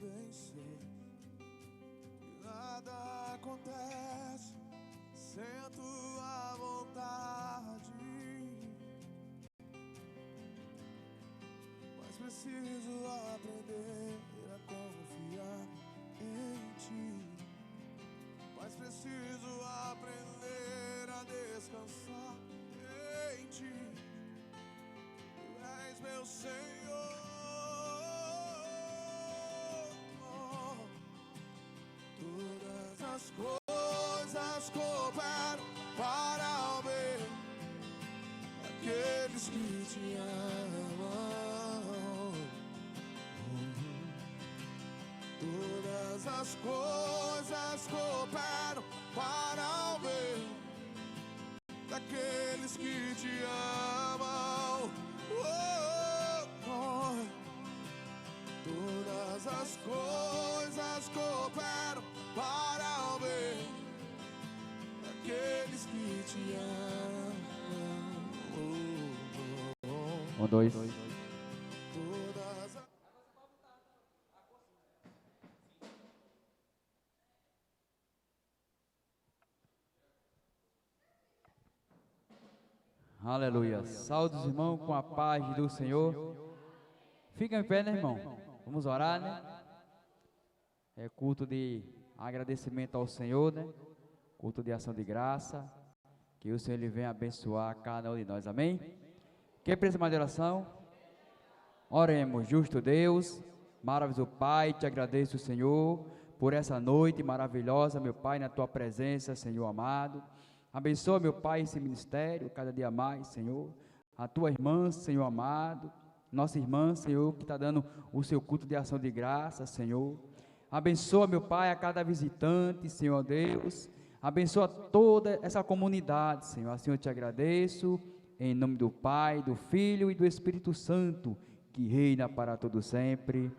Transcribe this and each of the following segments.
bem sei que nada acontece sem a tua vontade, mas preciso aprender a confiar em ti, mas preciso aprender a descansar em ti. Tu és meu Senhor. Todas as coisas cooperam para o bem daqueles que te amam. Todas as coisas cooperam para o bem daqueles que te amam. Todas as coisas cooperam para o bem daqueles que te amam. 1, 2. Aleluia. Saúde os irmãos com a paz do Senhor. Fica em pé, né, irmão? Vamos orar, né? É culto de agradecimento ao Senhor, né? Culto de ação de graça. Que o Senhor ele venha abençoar cada um de nós, amém? Quem precisa mais de oração? Oremos. Justo Deus, maravilhoso Pai, te agradeço, Senhor, por essa noite maravilhosa, meu Pai, na tua presença, Senhor amado. Abençoa, meu Pai, esse ministério, cada dia mais, Senhor. A tua irmã, Senhor amado, nossa irmã, Senhor, que está dando o seu culto de ação de graça, Senhor. Abençoa, meu Pai, a cada visitante, Senhor Deus. Abençoa toda essa comunidade, Senhor. Assim eu te agradeço, em nome do Pai, do Filho e do Espírito Santo, que reina para todo sempre.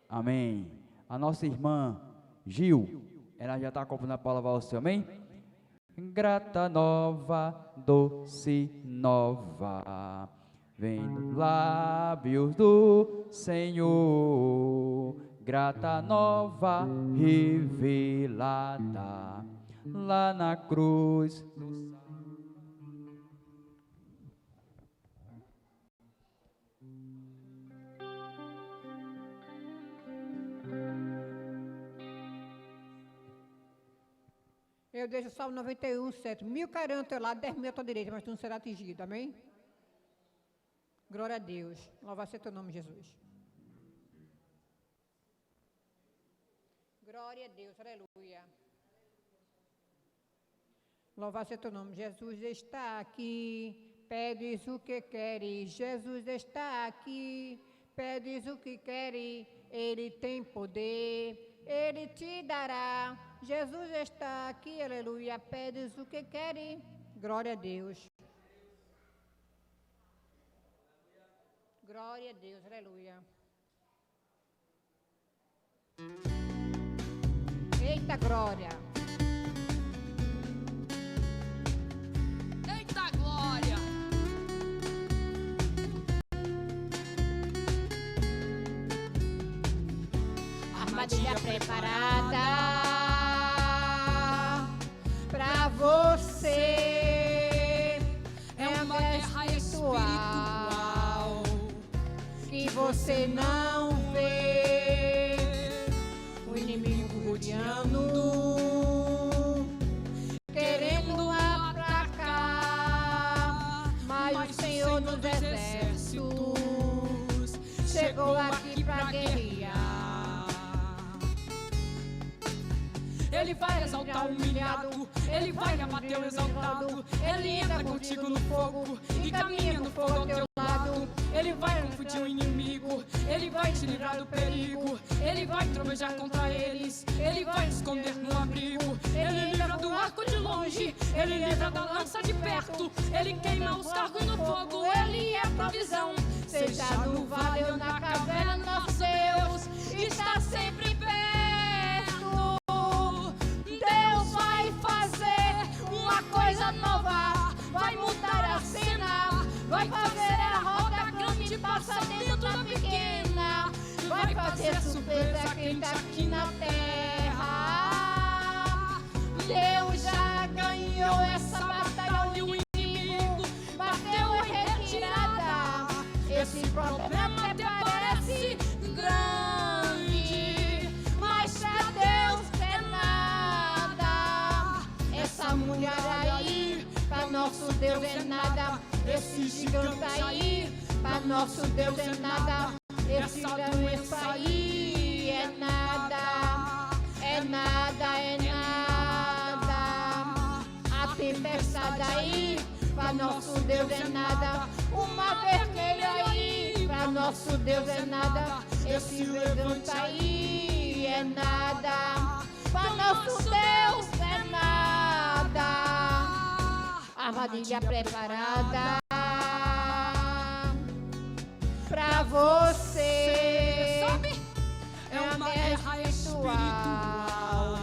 Amém. A nossa irmã Gil, ela já está acompanhando a palavra ao Senhor, amém? Grata nova, doce nova, vem dos lábios do Senhor, grata nova revelada lá na cruz. Eu deixo o Salmo 91, 7. 1000 cairão ao teu lado, 10.000 à tua direita, mas tu não será atingido. Amém? Glória a Deus. Louvado seja teu nome, Jesus. Glória a Deus. Aleluia. Louvado seja teu nome. Jesus está aqui. Pedes o que queres. Jesus está aqui. Pedes o que queres. Ele tem poder. Ele te dará. Jesus está aqui, aleluia. Pedes o que querem. Glória a Deus. Glória a Deus, aleluia. Eita glória. Eita glória. Armadilha preparada pra você. É uma guerra espiritual que você não vê. O inimigo rodeando, querendo atracar, mas o Senhor dos exércitos chegou aqui pra guerrear. Ele vai exaltar o humilhado, ele vai abater o exaltado. Ele entra contigo no fogo e caminha no fogo ao teu lado. Ele vai confundir o inimigo, ele vai te livrar do perigo. Ele vai trovejar contra eles, ele vai esconder no abrigo. Ele livra do arco de longe, ele livra da lança de perto. Ele queima os carros no fogo, ele é a provisão. Seja no vale ou na caverna, nosso Deus está sempre perto. Deus vai fazer uma coisa nova, vai mudar a cena, vai fazer a roda grande passar dentro da pequena, vai fazer ser surpresa quem tá aqui na terra. Deus já ganhou essa batalha, o inimigo bateu em retirada. Esse problema até parece grande, mas pra Deus é nada. Essa mulher aí, pra nosso Deus é nada. Esse gigante aí, pra nosso Deus é nada. Esse doença aí é nada, é nada, é nada. A tempestade aí, pra nosso Deus é nada. Uma vermelha aí, pra nosso Deus é nada. Esse gigante aí é nada, pra nosso Deus é nada. Armadilha preparada pra você. É uma guerra espiritual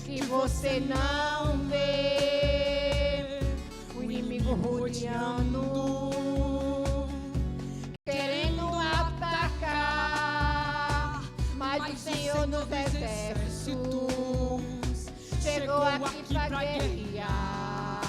que você não vê. O inimigo rodeando, querendo atacar, mas o Senhor nos exércitos chegou aqui pra guerrear.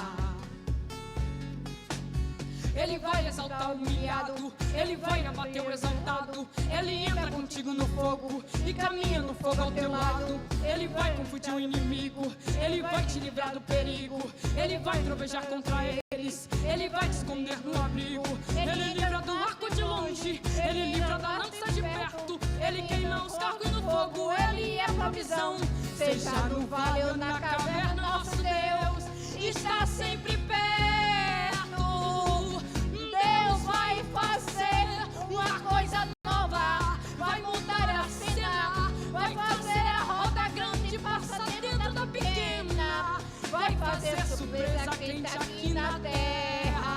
Ele vai exaltar o humilhado, ele vai abater o exaltado. Ele entra contigo no fogo e caminha no fogo ao teu lado. Ele vai confundir o inimigo, ele vai te livrar do perigo. Ele vai trovejar contra eles, ele vai te esconder no abrigo. Ele livra do arco de longe, ele livra da lança de perto. Ele queima os carros no fogo, ele é provisão. Seja no vale ou na caverna, nosso Deus está sempre perto. Deus vai fazer uma coisa nova, vai mudar a cena, vai fazer a roda grande passar dentro da pequena, vai fazer surpresa quem tá aqui na terra.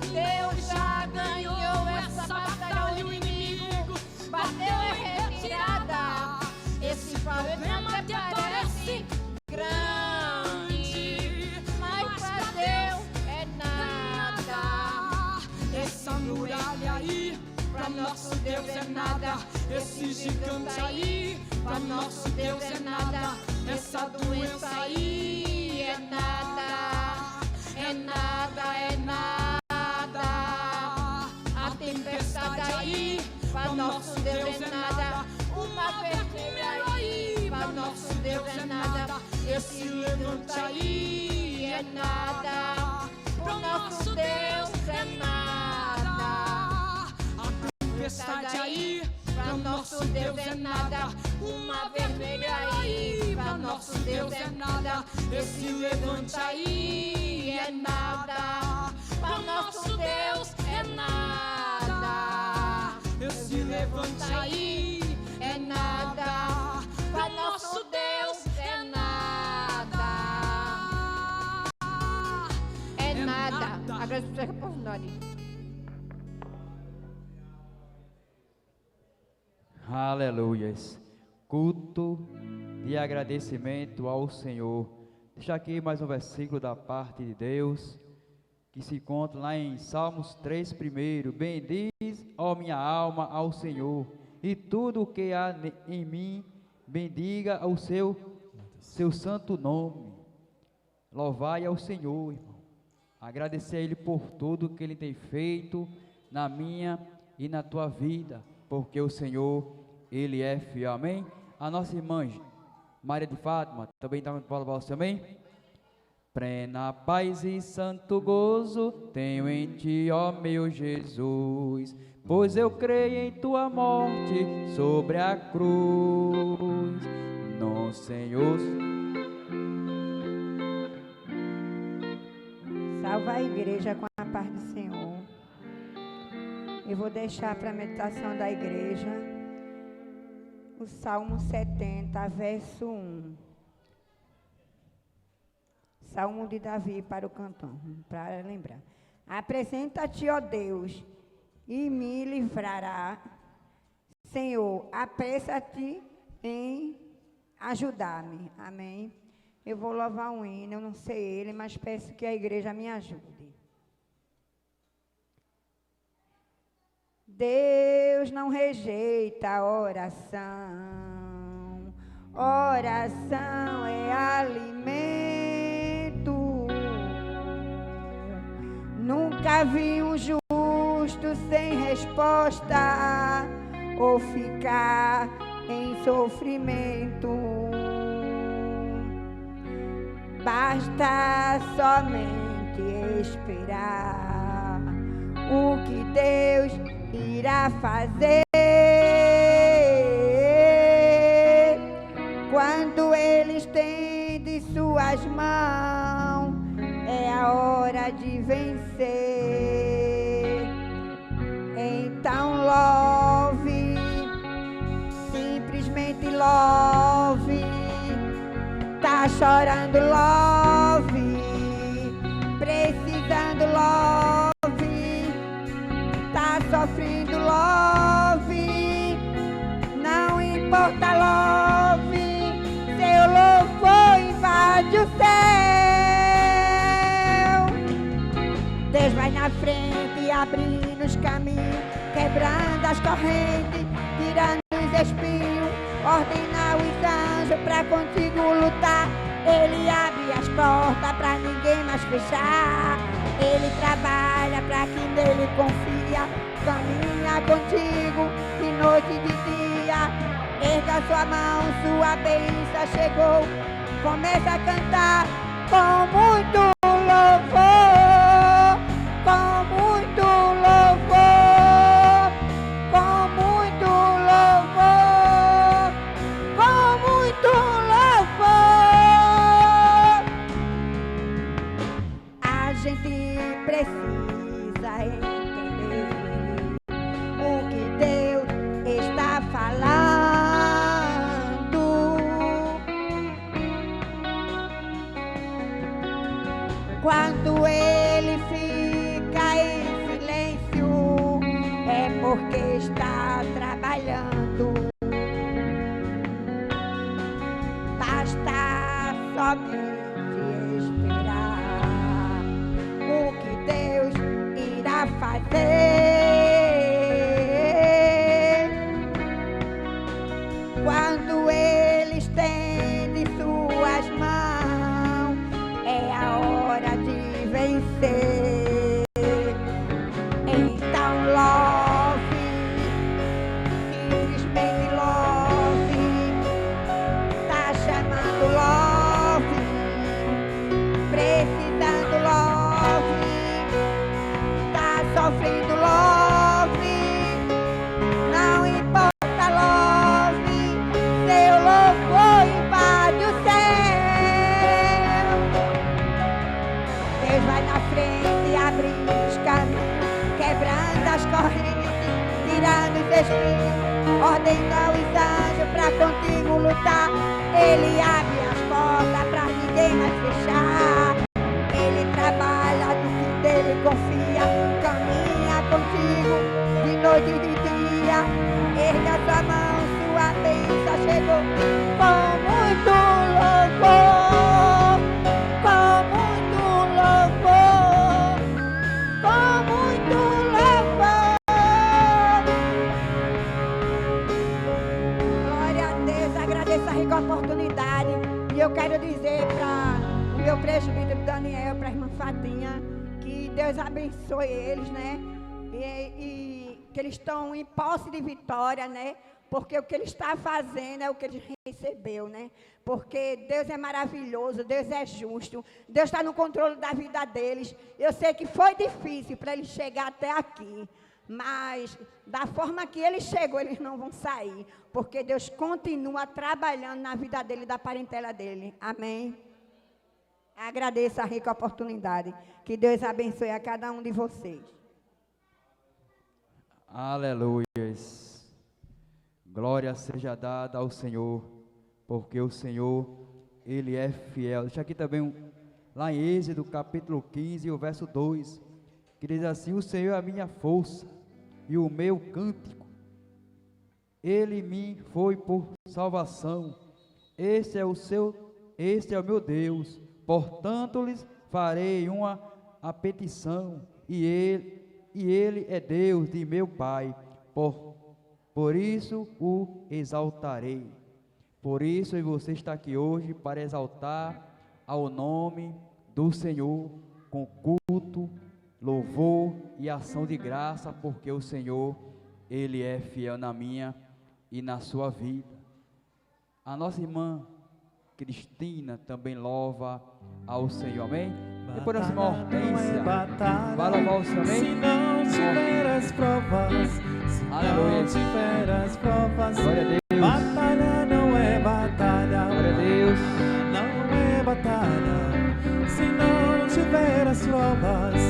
Deus já ganhou essa batalha, o inimigo bateu em retirada. Esse problema até parece grande, mas pra Deus é nada. Essa muralha aí, pra nosso Deus é nada. Esse gigante aí, pra nosso Deus é nada. Essa doença aí é nada, é nada, é nada. A tempestade aí, pra nosso Deus é nada. Uma vermelha aí, pra nosso Deus é nada. Esse gigante aí é nada, pro nosso Deus é nada. A tempestade aí, pra nosso Deus é nada. Uma vermelha aí, pra nosso Deus é nada. Esse levante aí é nada, pra nosso Deus é nada. Esse levante aí é nada, pra nosso Deus é nada. É nada. Agora você fica por nós. Aleluias. Culto de agradecimento ao Senhor. Deixa aqui mais um versículo da parte de Deus, que se encontra lá em Salmos 3 primeiro. Bendiz, ó minha alma, ao Senhor, e tudo o que há em mim, bendiga o seu santo nome. Louvai ao Senhor, irmão. Agradecer a Ele por tudo que Ele tem feito na minha e na tua vida, porque o Senhor, Ele é fiel. Amém? A nossa irmã Maria de Fátima também está com palavra para você, amém? Plena paz e santo gozo tenho em ti, ó meu Jesus, pois eu creio em tua morte sobre a cruz. No Senhor. Salva a igreja com a paz do Senhor. Eu vou deixar para a meditação da igreja o Salmo 70, verso 1. Salmo de Davi para o cantor, para lembrar. Apresenta-te, ó Deus, e me livrará. Senhor, apressa-te em ajudar-me. Amém. Eu vou louvar um hino, eu não sei ele, mas peço que a igreja me ajude. Deus não rejeita a oração. Oração é alimento. Nunca vi um justo sem resposta ou ficar em sofrimento. Basta somente esperar o que Deus irá fazer. Quando Ele estende suas mãos, é a hora de vencer. Então louve, simplesmente louve. Tá chorando, louve. Precisando, louve. Tá sofrendo, louve. Não importa, louve. Seu louvor invade o céu. Deus vai na frente, abrindo os caminhos, quebrando as correntes, tirando os espinhos, ordena os anjos pra contigo lutar. Ele abre as portas pra ninguém mais fechar. Ele trabalha pra quem nele confia, caminha contigo de noite e de dia. Erga sua mão, sua bênção chegou. Começa a cantar com muito louvor, com muito louvor, com muito louvor, com muito louvor. A gente precisa entender o que Deus está falando. Quando Ele fica em silêncio, é porque está trabalhando. Basta somente esperar o que Deus irá fazer. Quando Ele estende suas mãos, é a hora de vencer. Então louve, simplesmente louve. Tá chamando, louve. Precisando, louve. Tá sofrendo, louve. Não importa, louve. Seu louvor invade o céu. Deus vai na frente, abrindo os caminhos, quebrando as correntes, tirando os espinhos, ordena os anjos pra contigo lutar. Ele abre as portas pra ninguém mais fechar. Ele trabalha no que dele confia, caminha contigo de noite e de dia. Erga sua mão, sua bênção chegou. Com muito louvor, com muito louvor, com muito louvor. Glória a Deus, agradeço a rica oportunidade. E eu quero dizer para o meu presbítero Daniel, para a irmã Fatinha, que Deus abençoe eles, né? E que eles estão em posse de vitória, né? Porque o que ele está fazendo é o que ele recebeu, né? Porque Deus é maravilhoso, Deus é justo, Deus está no controle da vida deles. Eu sei que foi difícil para eles chegar até aqui, mas da forma que ele chegou, eles não vão sair, porque Deus continua trabalhando na vida dele e da parentela dele. Amém? Agradeço a rica oportunidade. Que Deus abençoe a cada um de vocês. Aleluias. Glória seja dada ao Senhor, porque o Senhor, Ele é fiel. Deixa aqui também, lá em Êxodo, capítulo 15, o verso 2, que diz assim: o Senhor é a minha força e o meu cântico. Ele me foi por salvação. Este é o meu Deus. Portanto, lhes farei uma petição, e ele é Deus de meu Pai. Por isso o exaltarei. Por isso você está aqui hoje para exaltar ao nome do Senhor com culto, louvor e ação de graça, porque o Senhor, Ele é fiel na minha e na sua vida. A nossa irmã Cristina também louva ao Senhor, amém? Depois da irmã Hortência, vai louvar o Senhor, amém? Se não tiver as provas, se Aleluia. não tiver as provas, Glória a Deus. batalha não é batalha. Glória a Deus. Não é batalha. Se não tiver as provas,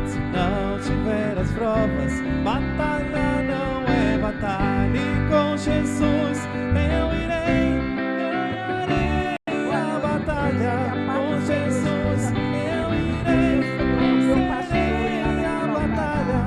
se não tiver as provas, batalha não é batalha. E com Jesus eu irei, ganharei a batalha. Com Jesus eu irei, vencerei a batalha.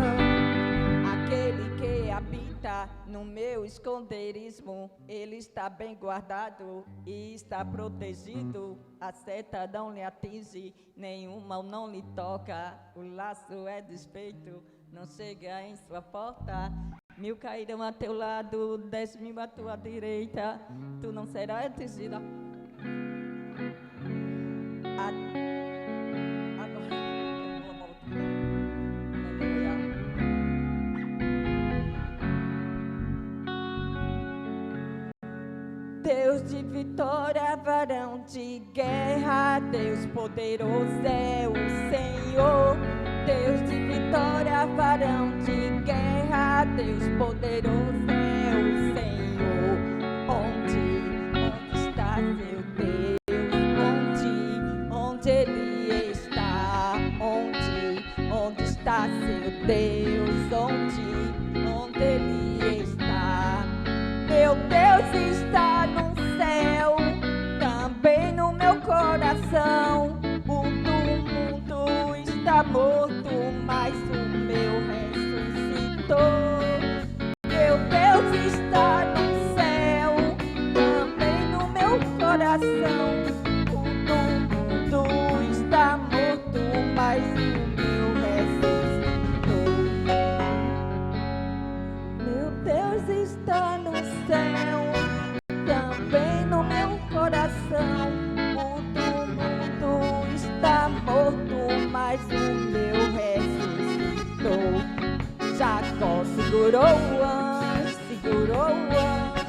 Aquele que habita no meu esconderijo, ele está bem guardado e está protegido. A seta não lhe atinge, nenhum mal não lhe toca. O laço é desfeito, não chega em sua porta. 1000 cairão a teu lado, 10.000 à tua direita, tu não serás atingida. Agora, eu vou voltar. Aleluia. Deus de vitória, varão de guerra, Deus poderoso é o Senhor. Deus de vitória, varão de guerra, Deus poderoso é o Senhor. Onde está seu Deus? Onde Ele está? Onde está seu Deus? Onde Ele está? Meu Deus está no céu, também no meu coração. O do mundo está morto, mas o meu ressuscitou. Meu Deus está no céu, também no meu coração. O do mundo está morto, mas o meu ressuscitou. Meu Deus está no céu, também no meu coração. O do mundo está morto, mas o meu ressuscitou. Jacó segurou o anjo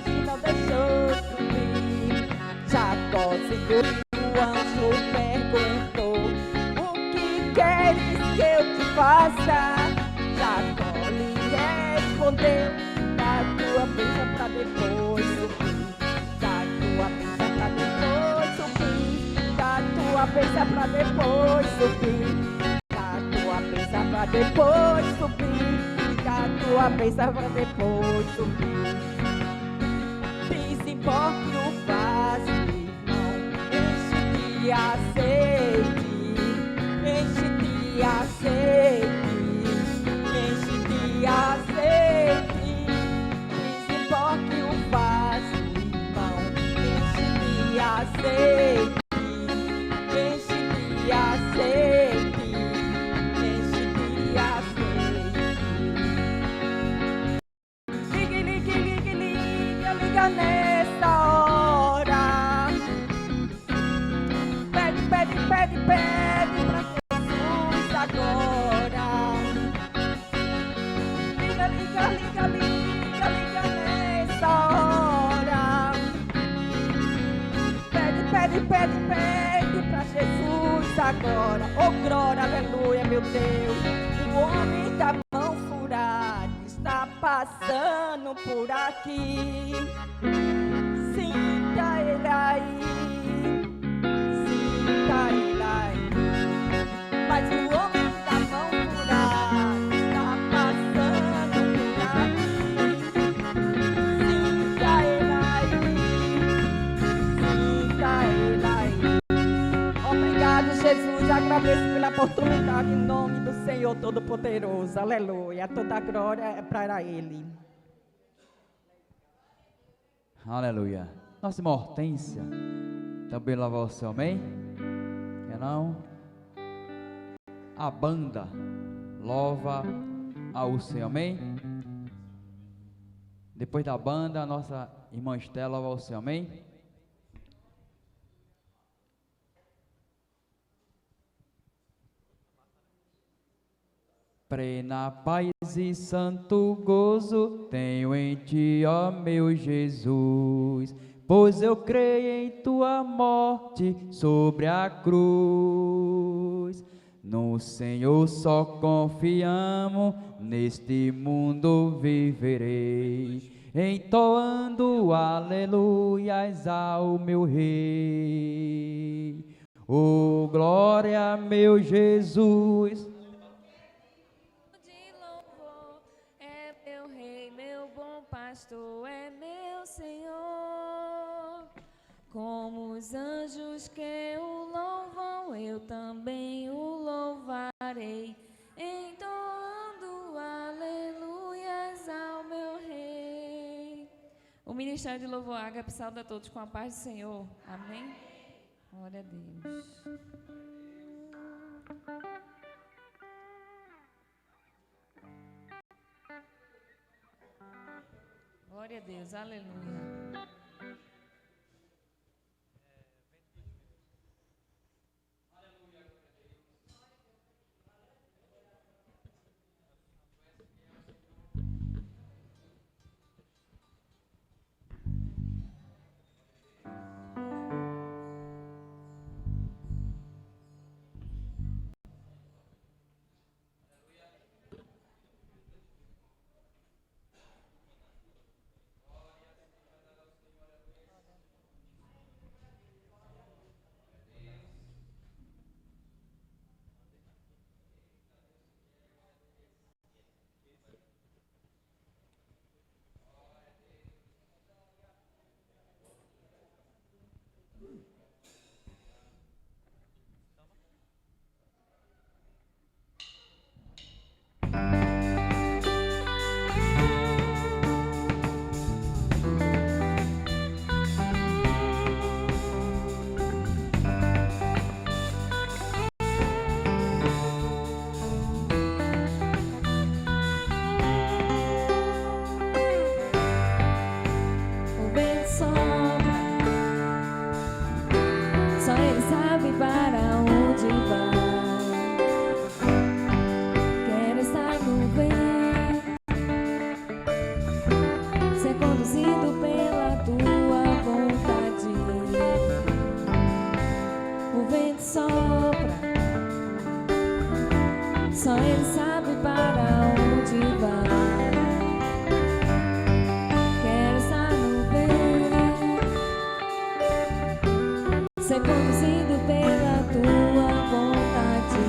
e não deixou subir. Jacó segurou o anjo e perguntou: o que queres que eu te faça? Jacó lhe respondeu: dá tua bênção pra depois subir. Dá tua bênção pra depois subir. Dá tua bênção pra depois subir. Dá tua bênção pra depois subir. Dá tua bênção pra depois subir. Desemboque o vaso, irmão, enche de azeite, enche de azeite, enche de azeite. Desemboque o vaso, irmão, enche de azeite, enche de azeite, enche de azeite. Liga nessa hora. Pede pra Jesus agora. Liga nessa hora. Pede pra Jesus agora. Oh, glória, aleluia, meu Deus. O homem da mão furada está passando por aqui. Sinta ele aí, sinta ele aí. Mas o homem da mão furada está passando por aqui. Sinta ele aí, sinta ele aí. Obrigado, Jesus, agradeço pela oportunidade em nome do Senhor Todo-Poderoso. Aleluia, toda a glória é para Ele. Aleluia. Nossa irmã Hortência também louva o Senhor, amém? Quer não? A banda louva ao Senhor, amém? Depois da banda, a nossa irmã Estela vai ao seu, amém? Plena paz e santo gozo tenho em ti, ó meu Jesus, pois eu creio em tua morte sobre a cruz. No Senhor só confiamos, neste mundo viverei, entoando aleluias ao meu Rei. Oh, glória, meu Jesus. De louvor, é meu Rei, meu bom pastor, é meu Senhor. Como os anjos que o louvam, eu também o louvarei, entoando aleluias ao meu Rei. O Ministério de Louvor Ágape sauda a todos com a paz do Senhor. Amém? Glória a Deus. Glória a Deus, aleluia. Só Ele sabe para onde vai. Quero estar no vento, ser conduzido pela tua vontade.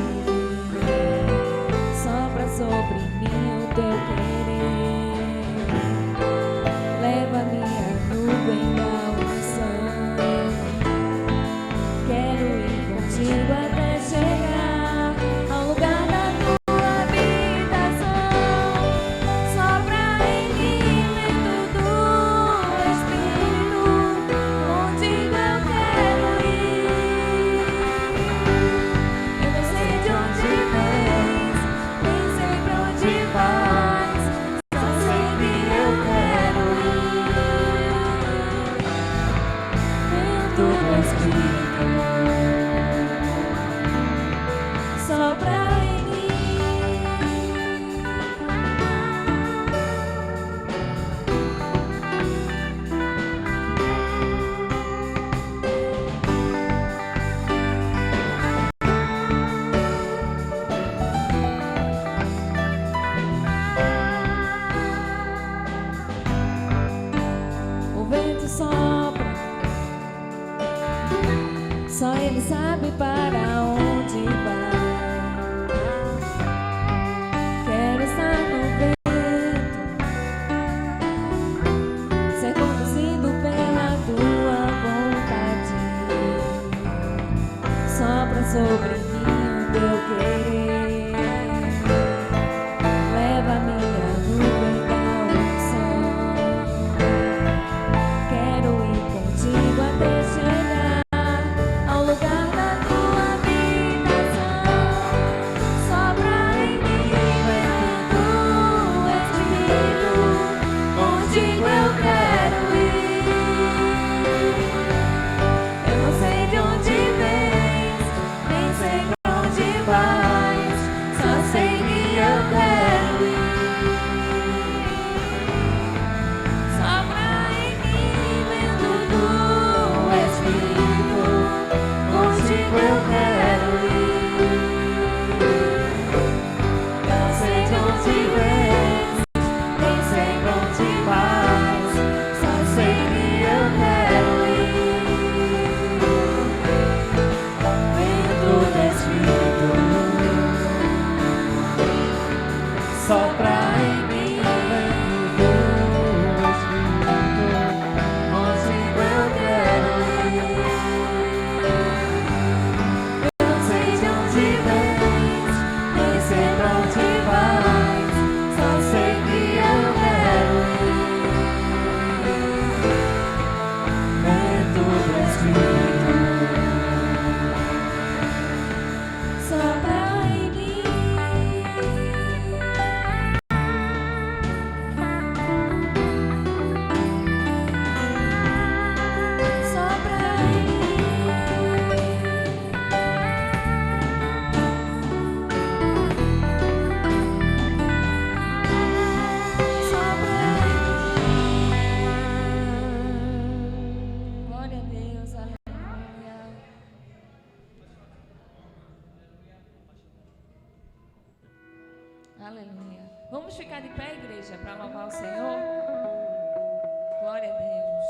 Sopra sobre mim o teu querer, leva-me à nuvem da unção. Quero ir contigo até chegar ao lugar da tua habitação. Sopra em mim vento do Espírito, contigo eu quero ir. Eu não sei de onde vens, nem sei pra onde vais, só sei que eu quero ir. Vento do Espírito, sopra em mim. O vento sopra, só Ele sabe para onde vai. Quero estar no vento, ser conduzido pela tua vontade. Sopra sobre mim o teu querer, leva-me à nuvem da unção. Quero ir contigo até chegar ao lugar da tua habitação. Aleluia. Vamos ficar de pé, igreja, para louvar o Senhor? Glória a Deus.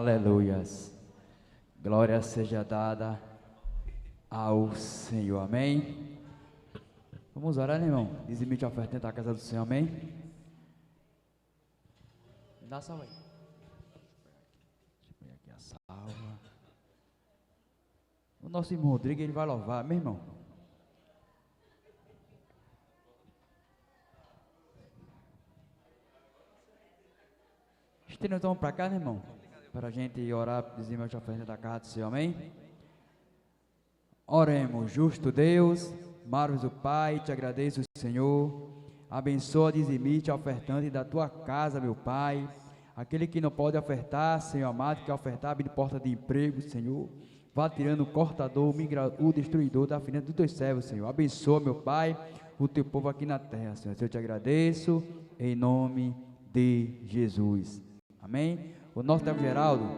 Aleluias. Glória seja dada ao Senhor. Amém. Vamos orar, né, irmão? Dizimite a oferta da casa do Senhor, amém? Dá a salva aí. Deixa eu pegar aqui a salva. O nosso irmão Rodrigo, ele vai louvar, meu irmão. Estendam então para cá, né, irmão? Para a gente orar, dizimite a oferta da casa do Senhor, amém? Oremos, justo Deus, maravilhoso Pai, te agradeço, Senhor. Abençoa, dizimite a ofertante da tua casa, meu Pai. Aquele que não pode ofertar, Senhor amado, que ofertar, abre porta de emprego, Senhor. Vá tirando o cortador, o destruidor da finança dos teus servos, Senhor. Abençoa, meu Pai, o teu povo aqui na terra, Senhor. Eu te agradeço, em nome de Jesus. Amém? O nosso tempo Geraldo,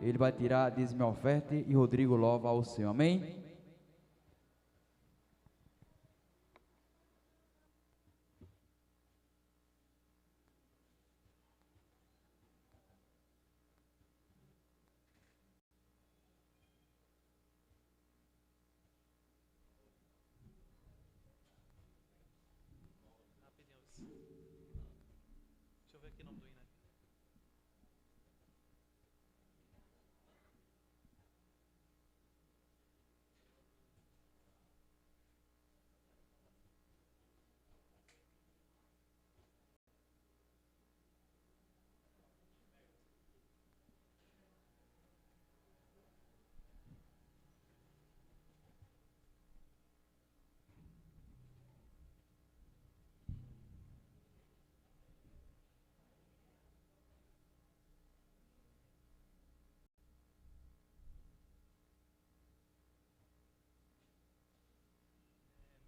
ele vai tirar, diz minha oferta, e Rodrigo louva ao Senhor. Amém? Deixa eu ver aqui o nome do hino.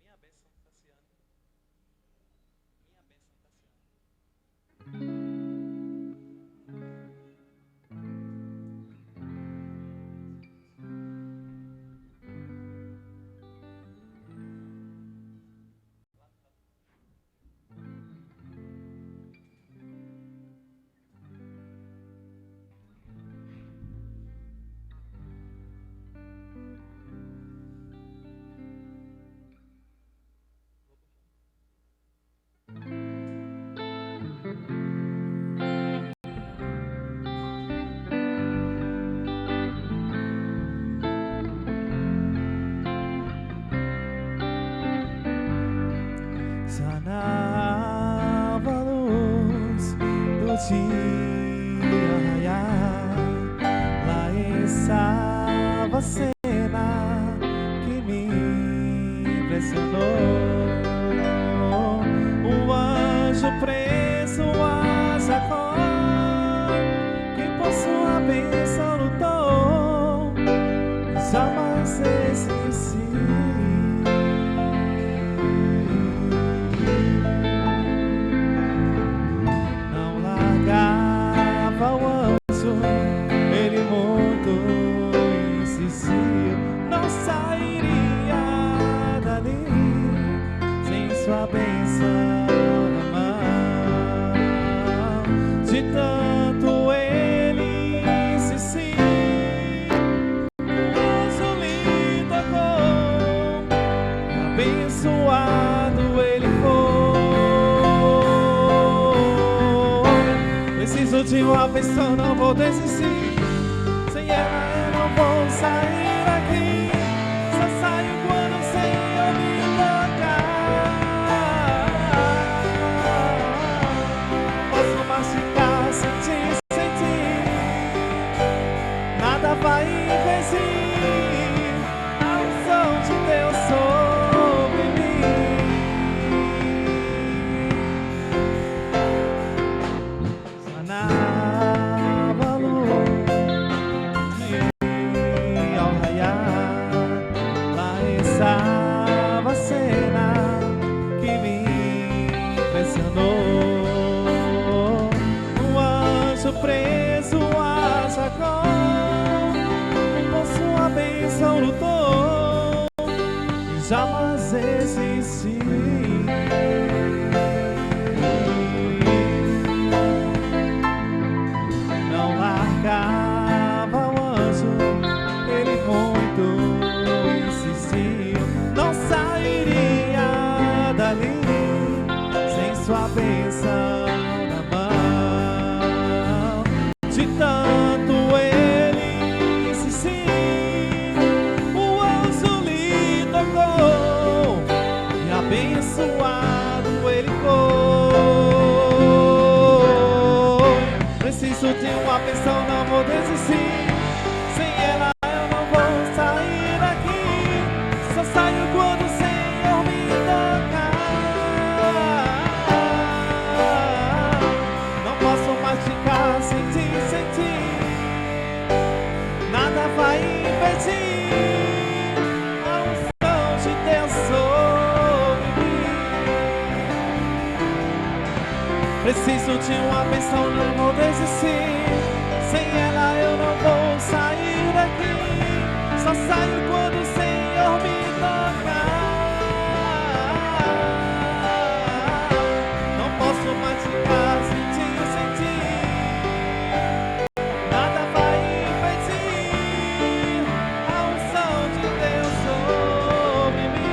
Minha bênção, Tassiane. Minha bênção, Tassiane. Só na nova luz do dia raiar, lá estava a cena que me impressionou. O anjo preso a Jacó, que por sua bênção lutou, jamais existiu. Sua bênção na mão, de tanto ele insistir, o anjo lhe tocou, abençoado ele foi. Preciso de uma pessoa, não vou desistir, sem ela eu não vou sair daqui, só saio quando o Senhor me tocar. Machucar, sentir, nada vai impedir a unção de Deus sobre mim. Só na nova luz e ao raiar, lá estava a cena que me impressionou. Preso a Jacó, por sua bênção lutou, e jamais existiu. Não largava o anjo, ele muito insistiu, não sairia De tanto ele insistir, o anjo lhe tocou e abençoado ele foi. Preciso de uma bênção, não vou desistir. Sem ela eu não vou sair daqui. Só saio quando o Senhor me tocar. Não posso mais ficar sem ti, sem ti. Nada vai impedir a unção de Deus sobre mim. Preciso de uma bênção, não vou desistir. Sem ela eu não vou sair daqui. Só saio quando o Senhor me tocar. Não posso mais ficar sem ti, sem ti. Nada vai impedir a unção de Deus sobre mim.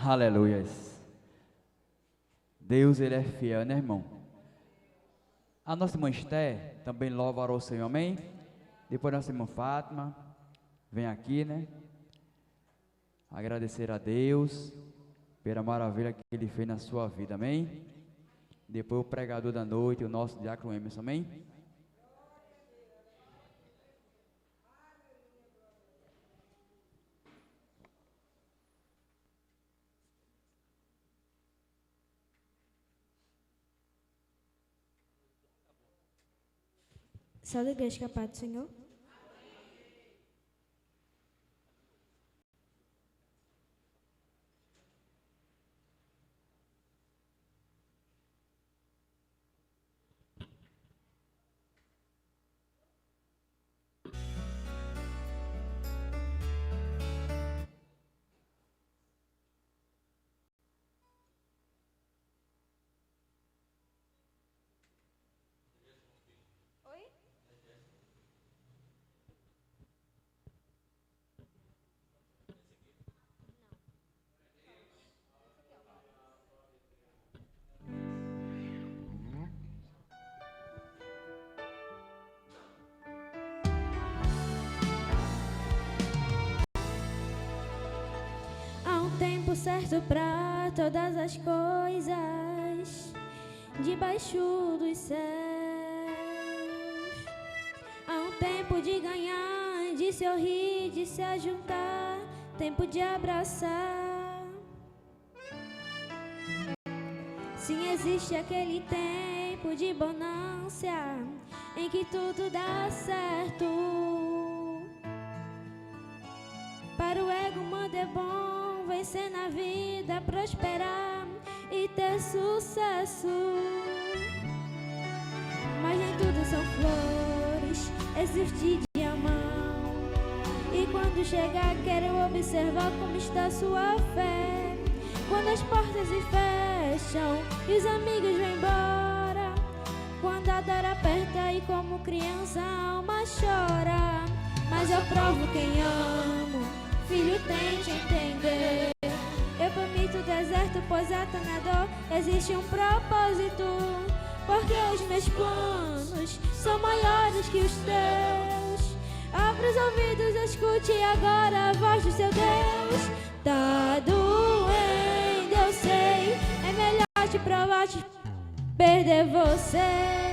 Aleluias. Deus, Ele é fiel, né, irmão? A nossa irmã Esther também louvará o Senhor, amém? Depois nossa irmã Fátima, vem aqui, né? Agradecer a Deus pela maravilha que Ele fez na sua vida, amém? Depois o pregador da noite, o nosso diácono Emerson, amém? Salve a igreja, que a paz do Senhor. Tempo certo pra todas as coisas debaixo dos céus. Há um tempo de ganhar, de se sorrir, de se ajuntar, tempo de abraçar. Sim, existe aquele tempo de bonança em que tudo dá certo. Para o ego, manda é bom vencer na vida, prosperar e ter sucesso. Mas nem tudo são flores, existe diamão. E quando chegar, quero observar como está sua fé. Quando as portas se fecham e os amigos vão embora, quando a dor aperta e como criança a alma chora. Mas eu provo quem amo, filho, tente entender. Eu permito o deserto, pois até na dor existe um propósito. Porque os meus planos são maiores que os teus. Abre os ouvidos, escute agora a voz do seu Deus. Tá doendo, eu sei, é melhor te provar, te perder você.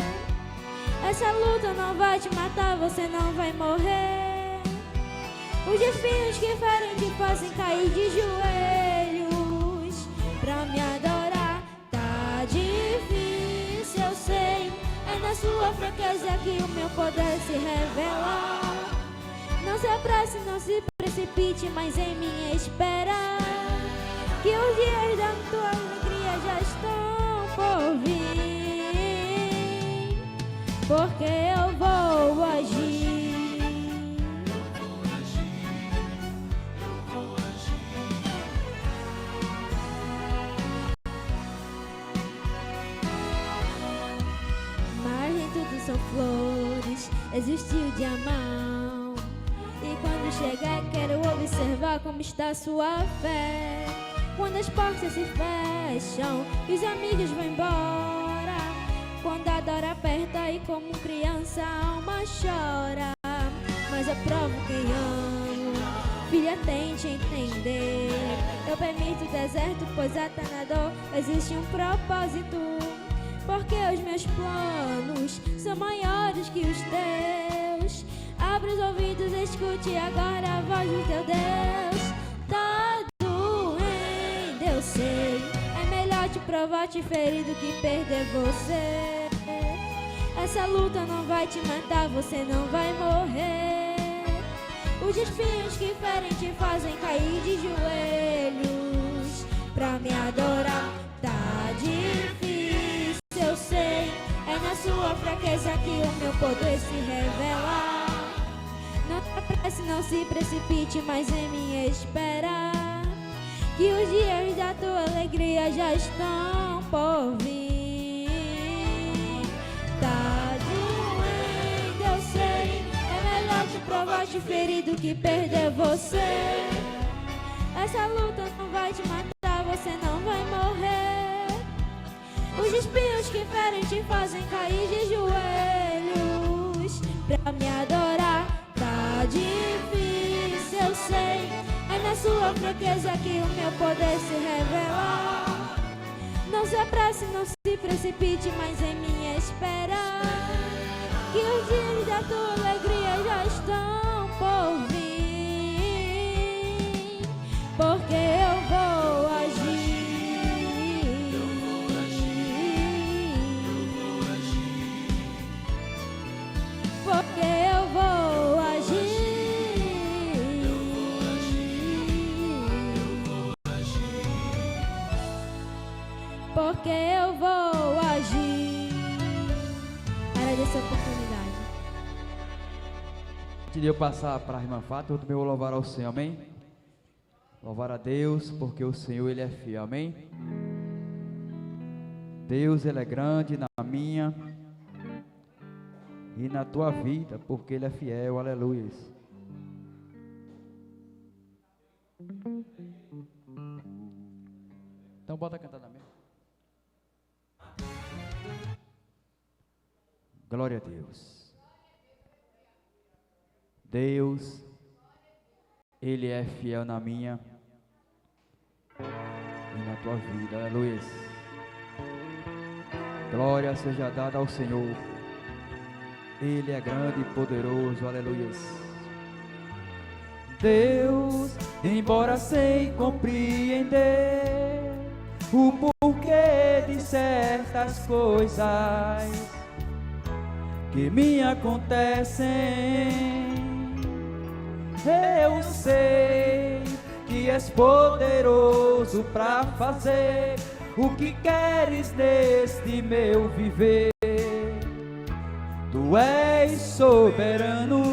Essa luta não vai te matar, você não vai morrer. Os espinhos que ferem te fazem cair de joelhos pra me adorar. Tá difícil, eu sei, é na sua fraqueza que o meu poder se revela. Não se apresse, não se precipite, mas em mim espera, que os dias da tua alegria já estão por vir, porque eu vou agir. Mas nem tudo são flores, existe o diamão. chegar, quero observar como está sua fé. Quando as portas se fecham e os amigos vão embora, quando a dor aperta e como criança a alma chora. Mas eu provo quem amo, filha, tente entender. Eu permito o deserto, pois até na dor existe um propósito. Porque os meus planos são maiores que os teus. Abre os ouvidos, escute agora a voz do teu Deus. Tá doendo, eu sei, é melhor te provar, te ferir do que perder você. Essa luta não vai te matar, você não vai morrer. Os espinhos que ferem te fazem cair de joelhos pra me adorar. Tá difícil, eu sei, é na sua fraqueza que o meu poder se revela. Não apresse, não se precipite, mas em me esperar, que os dias da tua alegria já estão por vir. Tá doendo, eu sei, é melhor te provar, te ferir do que perder você. Essa luta não vai te matar, você não vai morrer. Os espinhos que ferem te fazem cair de joelhos pra me adorar. Tá difícil, eu sei, é na sua fraqueza que o meu poder se revela. Não se apresse, não se precipite, mas em mim espera, que os dias da tua alegria já estão por vir. Porque eu vou agir. Porque eu vou agir. Porque eu vou agir. Agradeço a oportunidade. Antes de eu passar para a irmã Fátima, eu também vou louvar ao Senhor, amém? Louvar a Deus, porque o Senhor, Ele é fiel, amém? Deus, Ele é grande na minha e na tua vida, porque Ele é fiel, aleluia. Então bota a cantar também. Glória a Deus. Deus, Ele é fiel na minha e na tua vida, aleluia. Glória seja dada ao Senhor. Ele é grande e poderoso, aleluia. Deus, embora sem compreender o porquê de certas coisas que me acontecem, eu sei que és poderoso para fazer o que queres neste meu viver. Tu és soberano,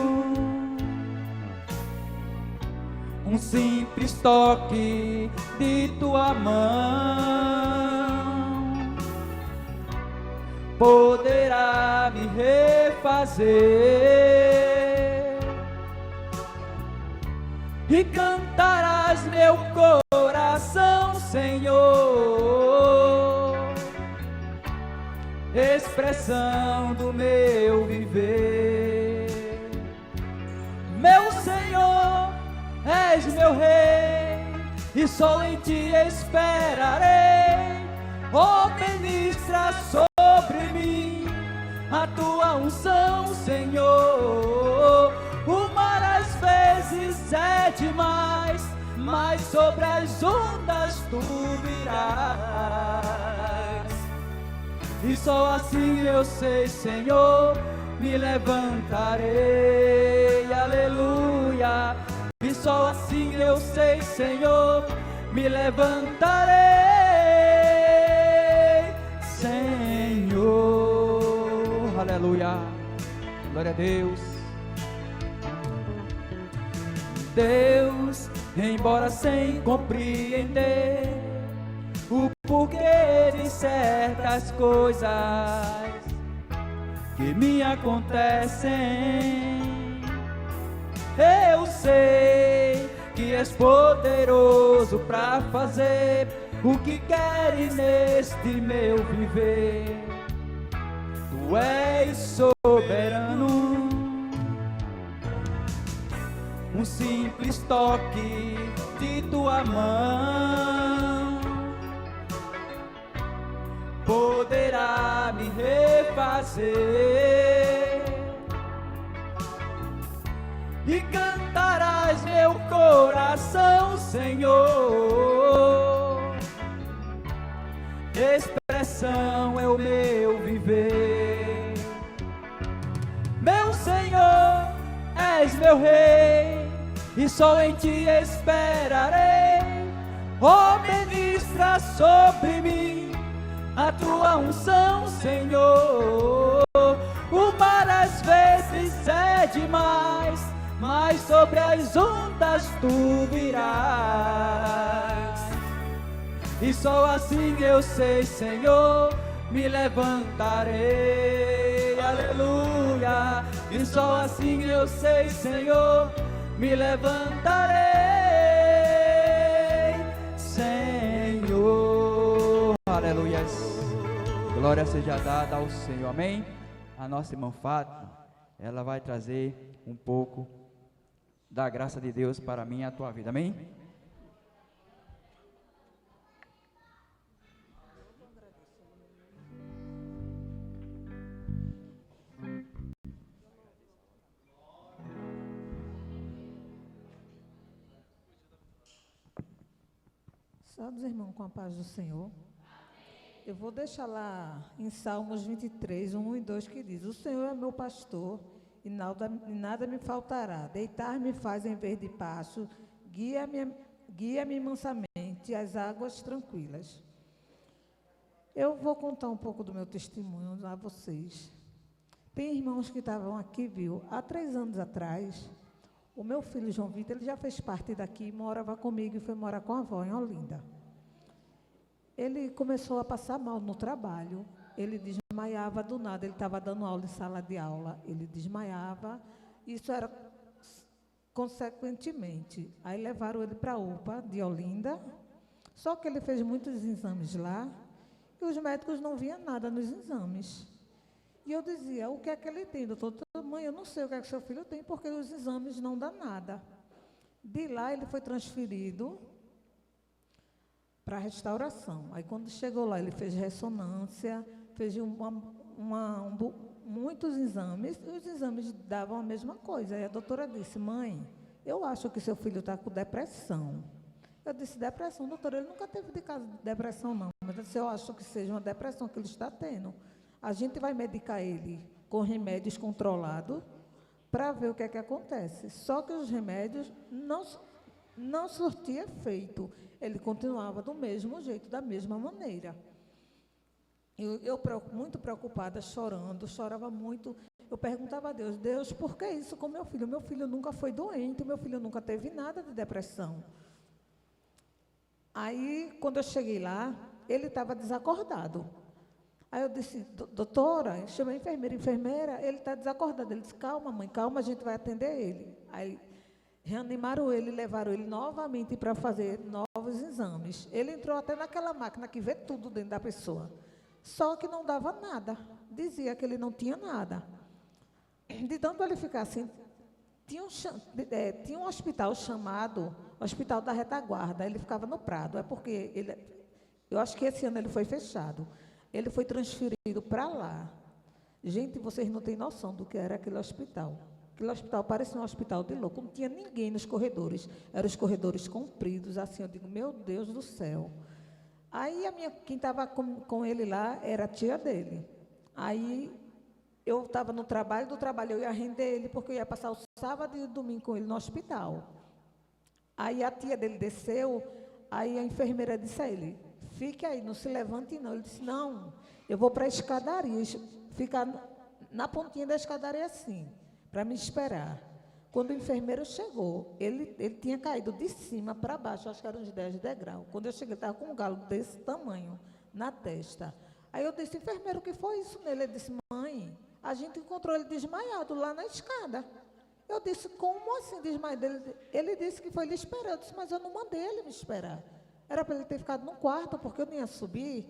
um simples toque de tua mão poderá me refazer e cantarás meu coração, Senhor, expressão do meu viver. Meu Senhor, és meu Rei, e só em Ti esperarei. Oh, ministra sobre mim a Tua unção, Senhor. O mar às vezes é demais, mas sobre as ondas Tu virás. E só assim eu sei, Senhor, me levantarei, aleluia. E só assim eu sei, Senhor, me levantarei, Senhor, aleluia. Glória a Deus. Deus, embora sem compreender o porquê de certas coisas que me acontecem, eu sei és poderoso para fazer o que queres neste meu viver. Tu és soberano. Um simples toque de tua mão poderá me refazer, e cantarás meu coração, Senhor. Expressão é o meu viver. Meu Senhor, és meu Rei, e só em ti esperarei. Oh, ministra sobre mim a tua unção, Senhor. O mar às vezes é demais, mas sobre as ondas tu virás. E só assim eu sei, Senhor, me levantarei. Aleluia. E só assim eu sei, Senhor, me levantarei, Senhor. Aleluia. Glória seja dada ao Senhor. Amém. A nossa irmã Fátima, ela vai trazer um pouco da graça de Deus para mim e a tua vida. Amém. Saúde, irmão, com a paz do Senhor. Eu vou deixar lá em Salmos 23, 1 e 2, que diz: o Senhor é meu pastor e nada me faltará. Deitar-me faz em verde pasto, guia-me mansamente às águas tranquilas. Eu vou contar um pouco do meu testemunho a vocês. Tem irmãos que estavam aqui, viu? Há 3 anos atrás, o meu filho João Vitor, ele já fez parte daqui, morava comigo e foi morar com a avó em Olinda. Ele começou a passar mal no trabalho, ele desmaiava do nada, ele estava dando aula em sala de aula, ele desmaiava, isso era consequentemente. Aí levaram ele para a UPA de Olinda, só que ele fez muitos exames lá, e os médicos não viam nada nos exames. E eu dizia: o que é que ele tem, doutor? Mãe, eu não sei o que é que seu filho tem, porque os exames não dão nada. De lá ele foi transferido para a restauração. Aí quando chegou lá, ele fez ressonância, fez muitos exames, e os exames davam a mesma coisa. Aí a doutora disse: mãe, eu acho que seu filho está com depressão. Eu disse: depressão, doutora? Ele nunca teve de caso de depressão, não. Mas eu disse: eu acho que seja uma depressão que ele está tendo. A gente vai medicar ele com remédios controlados para ver o que é que acontece. Só que os remédios não surtiam efeito. Ele continuava do mesmo jeito, da mesma maneira. Eu muito preocupada, chorava muito. Eu perguntava a Deus: Deus, por que isso com meu filho? Meu filho nunca foi doente, meu filho nunca teve nada de depressão. Aí, quando eu cheguei lá, ele estava desacordado. Aí eu disse: doutora, chamei a enfermeira, ele está desacordado. Ele disse: calma, mãe, calma, a gente vai atender ele. Aí reanimaram ele, levaram ele novamente para fazer novos exames. Ele entrou até naquela máquina que vê tudo dentro da pessoa. Só que não dava nada. Dizia que ele não tinha nada. De tanto ele ficar assim, tinha um hospital chamado Hospital da Retaguarda. Ele ficava no Prado. É porque eu acho que esse ano ele foi fechado. Ele foi transferido para lá. Gente, vocês não têm noção do que era aquele hospital. Aquele hospital parecia um hospital de louco. Não tinha ninguém nos corredores. Eram os corredores compridos, assim. Eu digo: meu Deus do céu. Aí quem estava com ele lá era a tia dele. Aí eu estava no trabalho, do trabalho eu ia render ele, porque eu ia passar o sábado e o domingo com ele no hospital. Aí a tia dele desceu, aí a enfermeira disse a ele: fique aí, não se levante não. Ele disse: não, eu vou para a escadaria, ficar na pontinha da escadaria assim, para me esperar. Quando o enfermeiro chegou, ele tinha caído de cima para baixo, acho que eram uns 10 degraus. Quando eu cheguei, ele estava com um galo desse tamanho na testa. Aí eu disse: enfermeiro, o que foi isso nele? Ele disse: mãe, a gente encontrou ele desmaiado lá na escada. Eu disse, como assim? Diz, mas ele disse que foi lhe esperar. Eu disse, mas eu não mandei ele me esperar. Era para ele ter ficado no quarto, porque eu nem ia subir.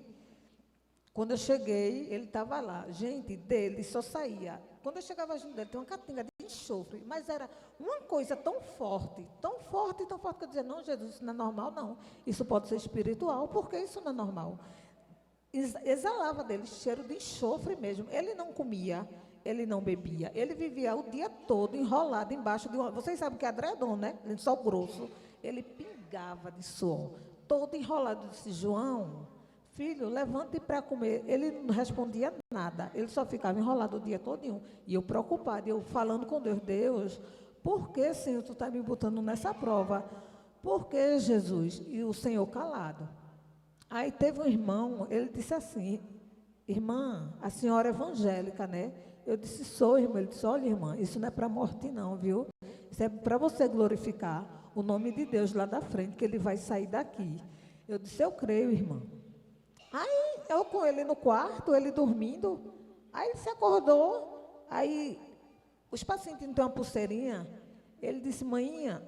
Quando eu cheguei, ele estava lá. Gente, dele só saía. Quando eu chegava junto dele, tem uma catinga de enxofre, mas era uma coisa tão forte, tão forte, tão forte, que eu dizia, não, Jesus, isso não é normal, não. Isso pode ser espiritual, porque isso não é normal. Exalava dele cheiro de enxofre mesmo. Ele não comia, ele não bebia, ele vivia o dia todo enrolado embaixo de uma... Vocês sabem que é adredom, né? Lençol grosso. Ele pingava de suor, todo enrolado. Eu disse, João, filho, levante para comer. Ele não respondia nada, ele só ficava enrolado o dia todinho. E eu preocupada, eu falando com Deus, Deus, por que, Senhor, tu está me botando nessa prova? Por que, Jesus? E o Senhor calado. Aí teve um irmão, ele disse assim, irmã, a senhora é evangélica, né? Eu disse, sou, irmã. Ele disse, olha, irmã, isso não é para a morte não, viu? Isso é para você glorificar o nome de Deus lá da frente, que ele vai sair daqui. Eu disse, eu creio, irmã. Aí, eu com ele no quarto, ele dormindo, aí ele se acordou, aí, os pacientes não têm uma pulseirinha, ele disse, manhinha,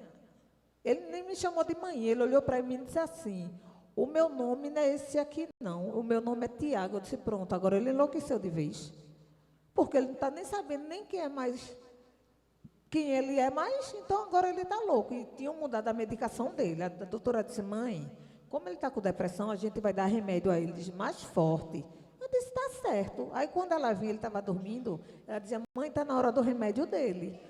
ele nem me chamou de manhinha, ele olhou para mim e disse assim, o meu nome não é esse aqui, não, o meu nome é Tiago. Eu disse, pronto, agora ele enlouqueceu de vez, porque ele não está nem sabendo nem quem é mais, quem ele é mais, então agora ele está louco, e tinham mudado a medicação dele. A doutora disse, mãe, como ele está com depressão, a gente vai dar remédio a ele mais forte. Eu disse, está certo. Aí, quando ela vinha, ele estava dormindo, ela dizia, mãe, está na hora do remédio dele.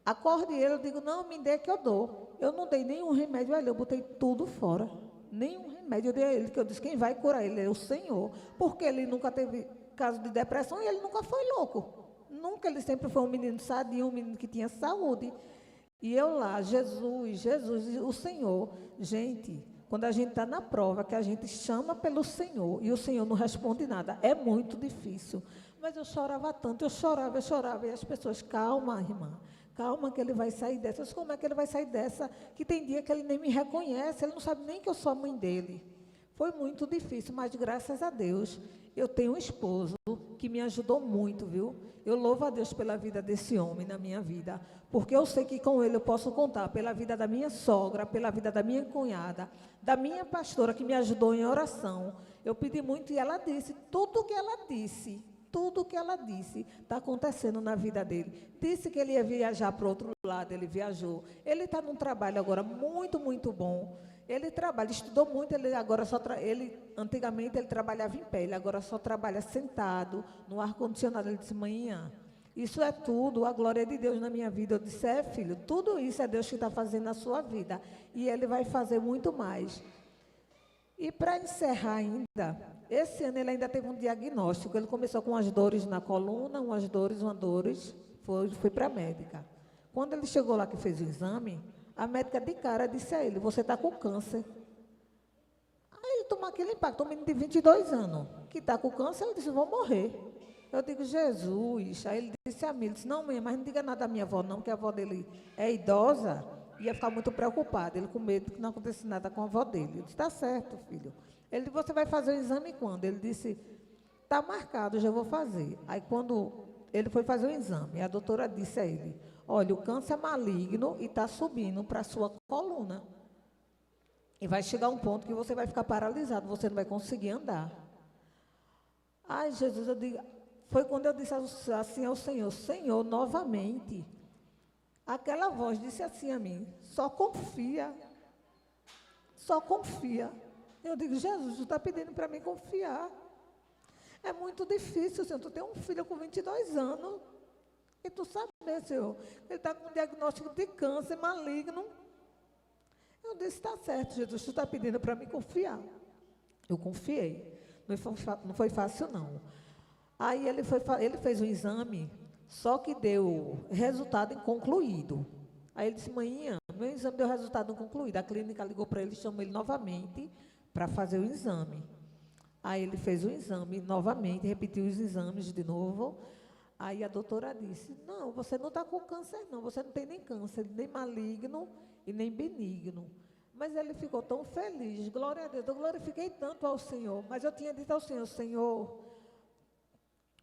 Acorde ele, eu digo, não, me dê que eu dou. Eu não dei nenhum remédio a ele, eu botei tudo fora. Nenhum remédio eu dei a ele, que eu disse, quem vai curar ele é o Senhor. Porque ele nunca teve caso de depressão e ele nunca foi louco. Nunca, ele sempre foi um menino sadio, um menino que tinha saúde. E eu lá, Jesus, o Senhor. Gente, quando a gente está na prova, que a gente chama pelo Senhor e o Senhor não responde nada, é muito difícil. Mas eu chorava tanto, eu chorava, e as pessoas, calma, irmã, calma que ele vai sair dessa. Eu disse, como é que ele vai sair dessa? Que tem dia que ele nem me reconhece, ele não sabe nem que eu sou a mãe dele. Foi muito difícil, mas graças a Deus, eu tenho um esposo que me ajudou muito, viu? Eu louvo a Deus pela vida desse homem na minha vida, porque eu sei que com ele eu posso contar pela vida da minha sogra, pela vida da minha cunhada, da minha pastora que me ajudou em oração. Eu pedi muito e ela disse, tudo que ela disse está acontecendo na vida dele. Disse que ele ia viajar para o outro lado, ele viajou. Ele está num trabalho agora muito, muito bom. Ele trabalha, estudou muito, antigamente ele trabalhava em pé, ele agora só trabalha sentado, no ar-condicionado. Ele disse, manhã, isso é tudo, a glória de Deus na minha vida. Eu disse, filho, tudo isso é Deus que está fazendo na sua vida, e ele vai fazer muito mais. E para encerrar ainda, esse ano ele ainda teve um diagnóstico, ele começou com umas dores na coluna, umas dores, foi para a médica. Quando ele chegou lá que fez o exame, a médica de cara disse a ele, você está com câncer. Aí ele tomou aquele impacto, um menino de 22 anos, que está com câncer, ele disse, vou morrer. Eu digo, Jesus. Aí ele disse a mim, ele disse, não, mãe, mas não diga nada à minha avó, não, porque a avó dele é idosa, ia ficar muito preocupado, ele com medo que não acontecesse nada com a avó dele. Eu disse, está certo, filho. Ele disse, você vai fazer o exame quando? Ele disse, está marcado, já vou fazer. Aí quando ele foi fazer o exame, a doutora disse a ele, olha, o câncer é maligno e está subindo para a sua coluna. E vai chegar um ponto que você vai ficar paralisado, você não vai conseguir andar. Ai, Jesus, eu digo, foi quando eu disse assim ao Senhor, Senhor, novamente, aquela voz disse assim a mim, só confia. Eu digo, Jesus, tu está pedindo para mim confiar. É muito difícil, Senhor, tu tem um filho com 22 anos, e tu sabe, Senhor, ele está com um diagnóstico de câncer maligno. Eu disse, está certo, Jesus, tu está pedindo para mim confiar. Eu confiei. Não foi fácil, não. Aí ele fez um exame, só que deu resultado inconcluído. Aí ele disse, manhã, meu exame deu resultado inconcluído. A clínica ligou para ele, chamou ele novamente para fazer o exame. Aí ele fez o exame novamente, repetiu os exames de novo. Aí a doutora disse, não, você não está com câncer, não. Você não tem nem câncer, nem maligno e nem benigno. Mas ele ficou tão feliz, glória a Deus, eu glorifiquei tanto ao Senhor. Mas eu tinha dito ao Senhor, Senhor,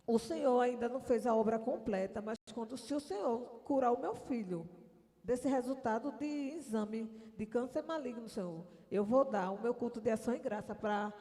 o Senhor ainda não fez a obra completa, mas se o Senhor curar o meu filho desse resultado de exame de câncer maligno, Senhor, eu vou dar o meu culto de ação e graça para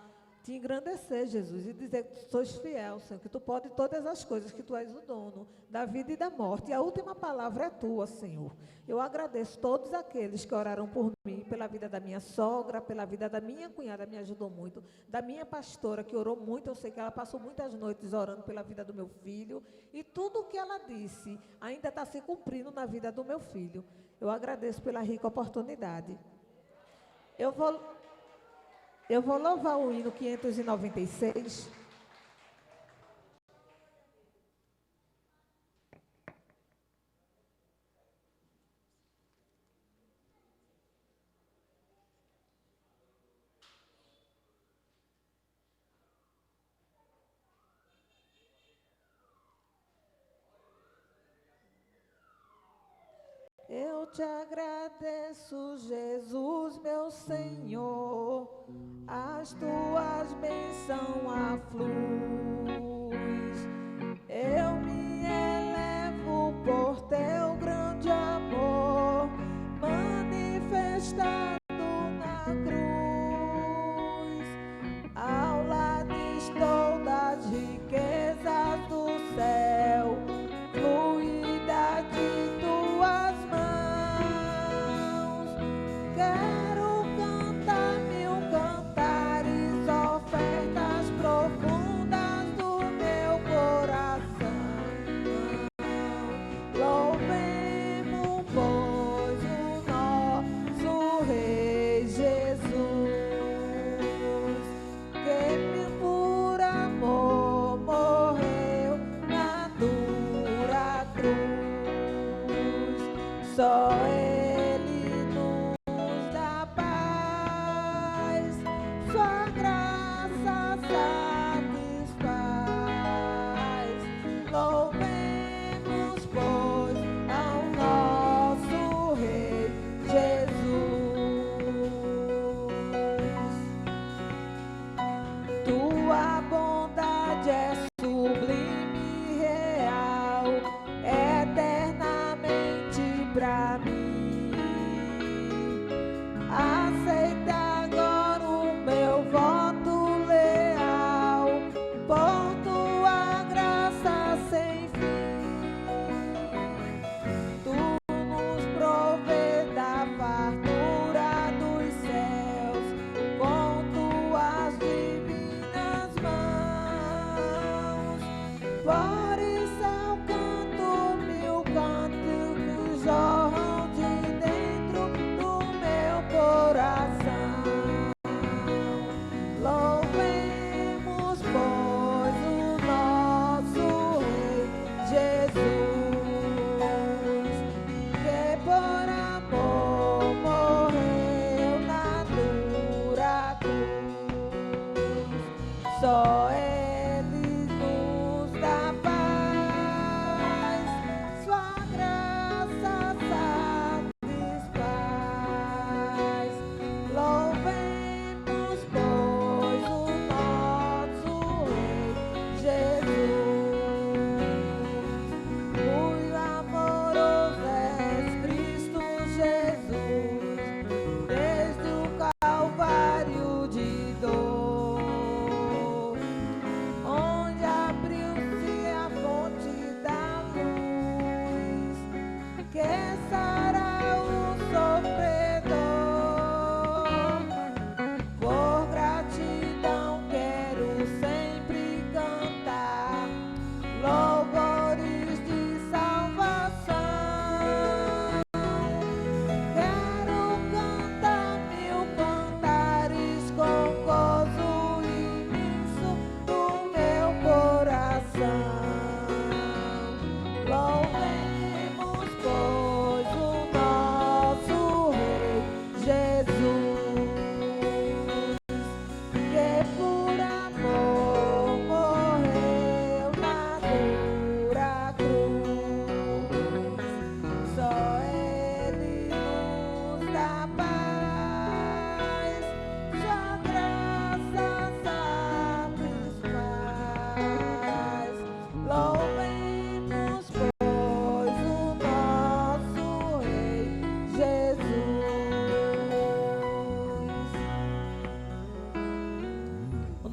te engrandecer, Jesus, e dizer que tu sois fiel, Senhor, que tu pode todas as coisas, que tu és o dono da vida e da morte. E a última palavra é tua, Senhor. Eu agradeço todos aqueles que oraram por mim, pela vida da minha sogra, pela vida da minha cunhada, me ajudou muito, da minha pastora, que orou muito, eu sei que ela passou muitas noites orando pela vida do meu filho, e tudo o que ela disse ainda está se cumprindo na vida do meu filho. Eu agradeço pela rica oportunidade. Eu vou louvar o hino 596. Eu te agradeço, Jesus, meu Senhor, as tuas bênçãos afluem. Eu me elevo por teu grande amor, manifestado na cruz. Ao lado estou das riquezas do céu, fluida de tuas mãos. Quero cantar mil cantares, ofertas profundas do meu coração. Louvemos, pois, o nosso Rei.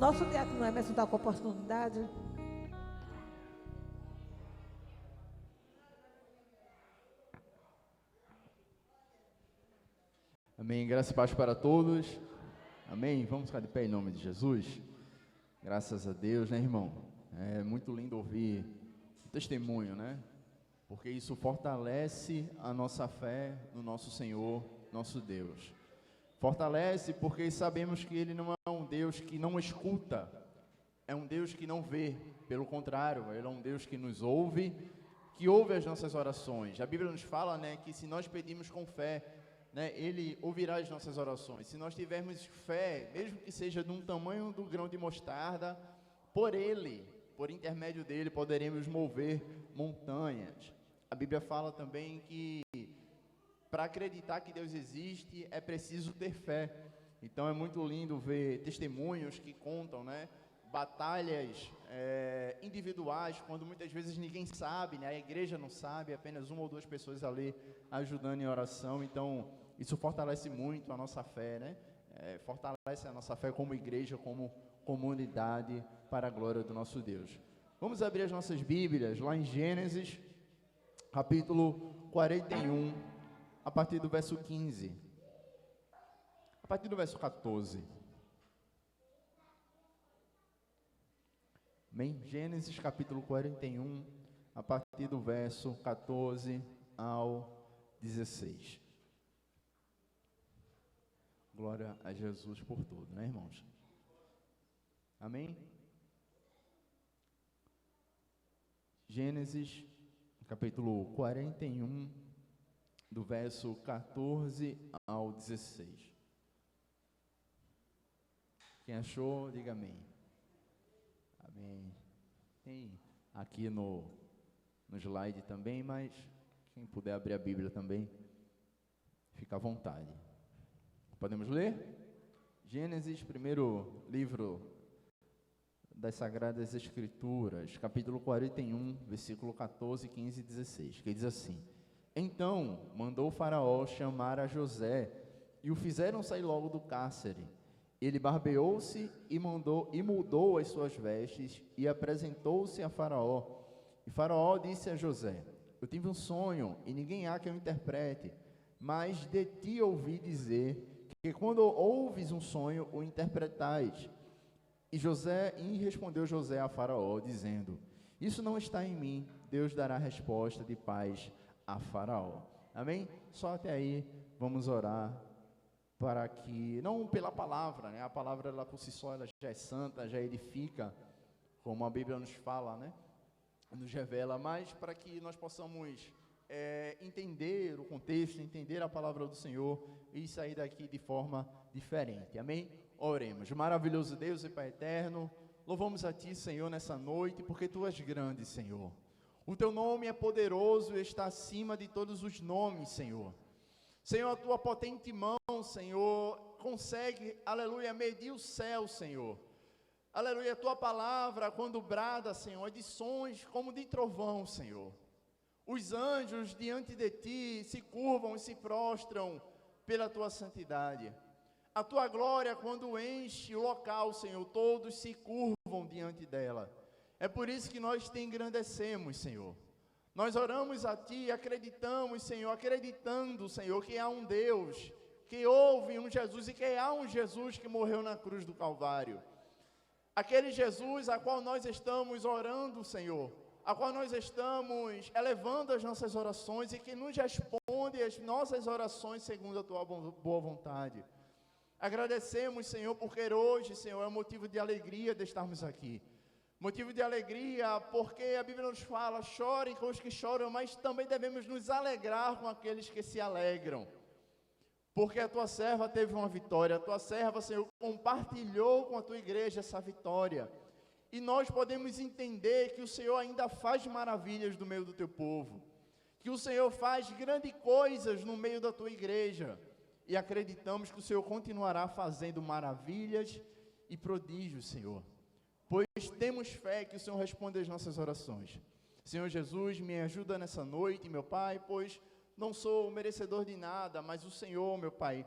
nosso diácono Emerson está com a oportunidade. Amém. Graça e paz para todos. Amém. Vamos ficar de pé em nome de Jesus. Graças a Deus, né, irmão? É muito lindo ouvir o testemunho, né? Porque isso fortalece a nossa fé no nosso Senhor, nosso Deus. Fortalece porque sabemos que Ele não é um Deus que não escuta, é um Deus que não vê. Pelo contrário, Ele é um Deus que nos ouve, que ouve as nossas orações. A Bíblia nos fala, né, que se nós pedimos com fé, né, Ele ouvirá as nossas orações. Se nós tivermos fé, mesmo que seja de um tamanho do grão de mostarda, por Ele, por intermédio dEle, poderemos mover montanhas. A Bíblia fala também que para acreditar que Deus existe, é preciso ter fé. Então é muito lindo ver testemunhos que contam, né, batalhas individuais, quando muitas vezes ninguém sabe, né, a igreja não sabe, apenas uma ou duas pessoas ali ajudando em oração. Então isso fortalece muito a nossa fé, né? Fortalece a nossa fé como igreja, como comunidade, para a glória do nosso Deus. Vamos abrir as nossas Bíblias lá em Gênesis, capítulo 41, a partir do verso 15, a partir do verso 14. Amém? Gênesis capítulo 41, a partir do verso 14 ao 16. Glória a Jesus por tudo, né, irmãos? Amém? Gênesis capítulo 41, do verso 14 ao 16. Quem achou, diga amém. Amém. Tem aqui no slide também, mas quem puder abrir a Bíblia também, fica à vontade. Podemos ler? Gênesis, primeiro livro das Sagradas Escrituras, capítulo 41, versículo 14, 15 e 16, que diz assim: Então mandou Faraó chamar a José, e o fizeram sair logo do cárcere. Ele barbeou-se e mudou as suas vestes, e apresentou-se a Faraó. E Faraó disse a José: Eu tive um sonho, e ninguém há que eu interprete, mas de ti ouvi dizer que quando ouves um sonho, o interpretais. E respondeu José a Faraó, dizendo: Isso não está em mim, Deus dará resposta de paz a Faraó. Amém? Só até aí, vamos orar, para que, não pela palavra, né? A palavra, ela por si só, ela já é santa, já edifica, como a Bíblia nos fala, né? Nos revela, mas para que nós possamos entender o contexto, entender a palavra do Senhor e sair daqui de forma diferente. Amém? Oremos. Maravilhoso Deus e Pai eterno, louvamos a Ti, Senhor, nessa noite, porque Tu és grande, Senhor. O Teu nome é poderoso e está acima de todos os nomes, Senhor. Senhor, a Tua potente mão, Senhor, consegue, aleluia, medir o céu, Senhor. Aleluia, a Tua palavra, quando brada, Senhor, é de sons como de trovão, Senhor. Os anjos diante de Ti se curvam e se prostram pela Tua santidade. A Tua glória, quando enche o local, Senhor, todos se curvam diante dela. É por isso que nós te engrandecemos, Senhor. Nós oramos a Ti e acreditamos, Senhor, acreditando, Senhor, que há um Deus, que houve um Jesus e que há um Jesus que morreu na cruz do Calvário. Aquele Jesus a qual nós estamos orando, Senhor, a qual nós estamos elevando as nossas orações e que nos responde as nossas orações segundo a Tua boa vontade. Agradecemos, Senhor, porque hoje, Senhor, é motivo de alegria de estarmos aqui. Motivo de alegria porque a Bíblia nos fala: chorem com os que choram, mas também devemos nos alegrar com aqueles que se alegram. Porque a Tua serva teve uma vitória, a Tua serva, Senhor, compartilhou com a Tua igreja essa vitória. E nós podemos entender que o Senhor ainda faz maravilhas no meio do Teu povo. Que o Senhor faz grandes coisas no meio da Tua igreja. E acreditamos que o Senhor continuará fazendo maravilhas e prodígios, Senhor. Pois temos fé que o Senhor responde às nossas orações. Senhor Jesus, me ajuda nessa noite, meu Pai, pois não sou merecedor de nada, mas o Senhor, meu Pai,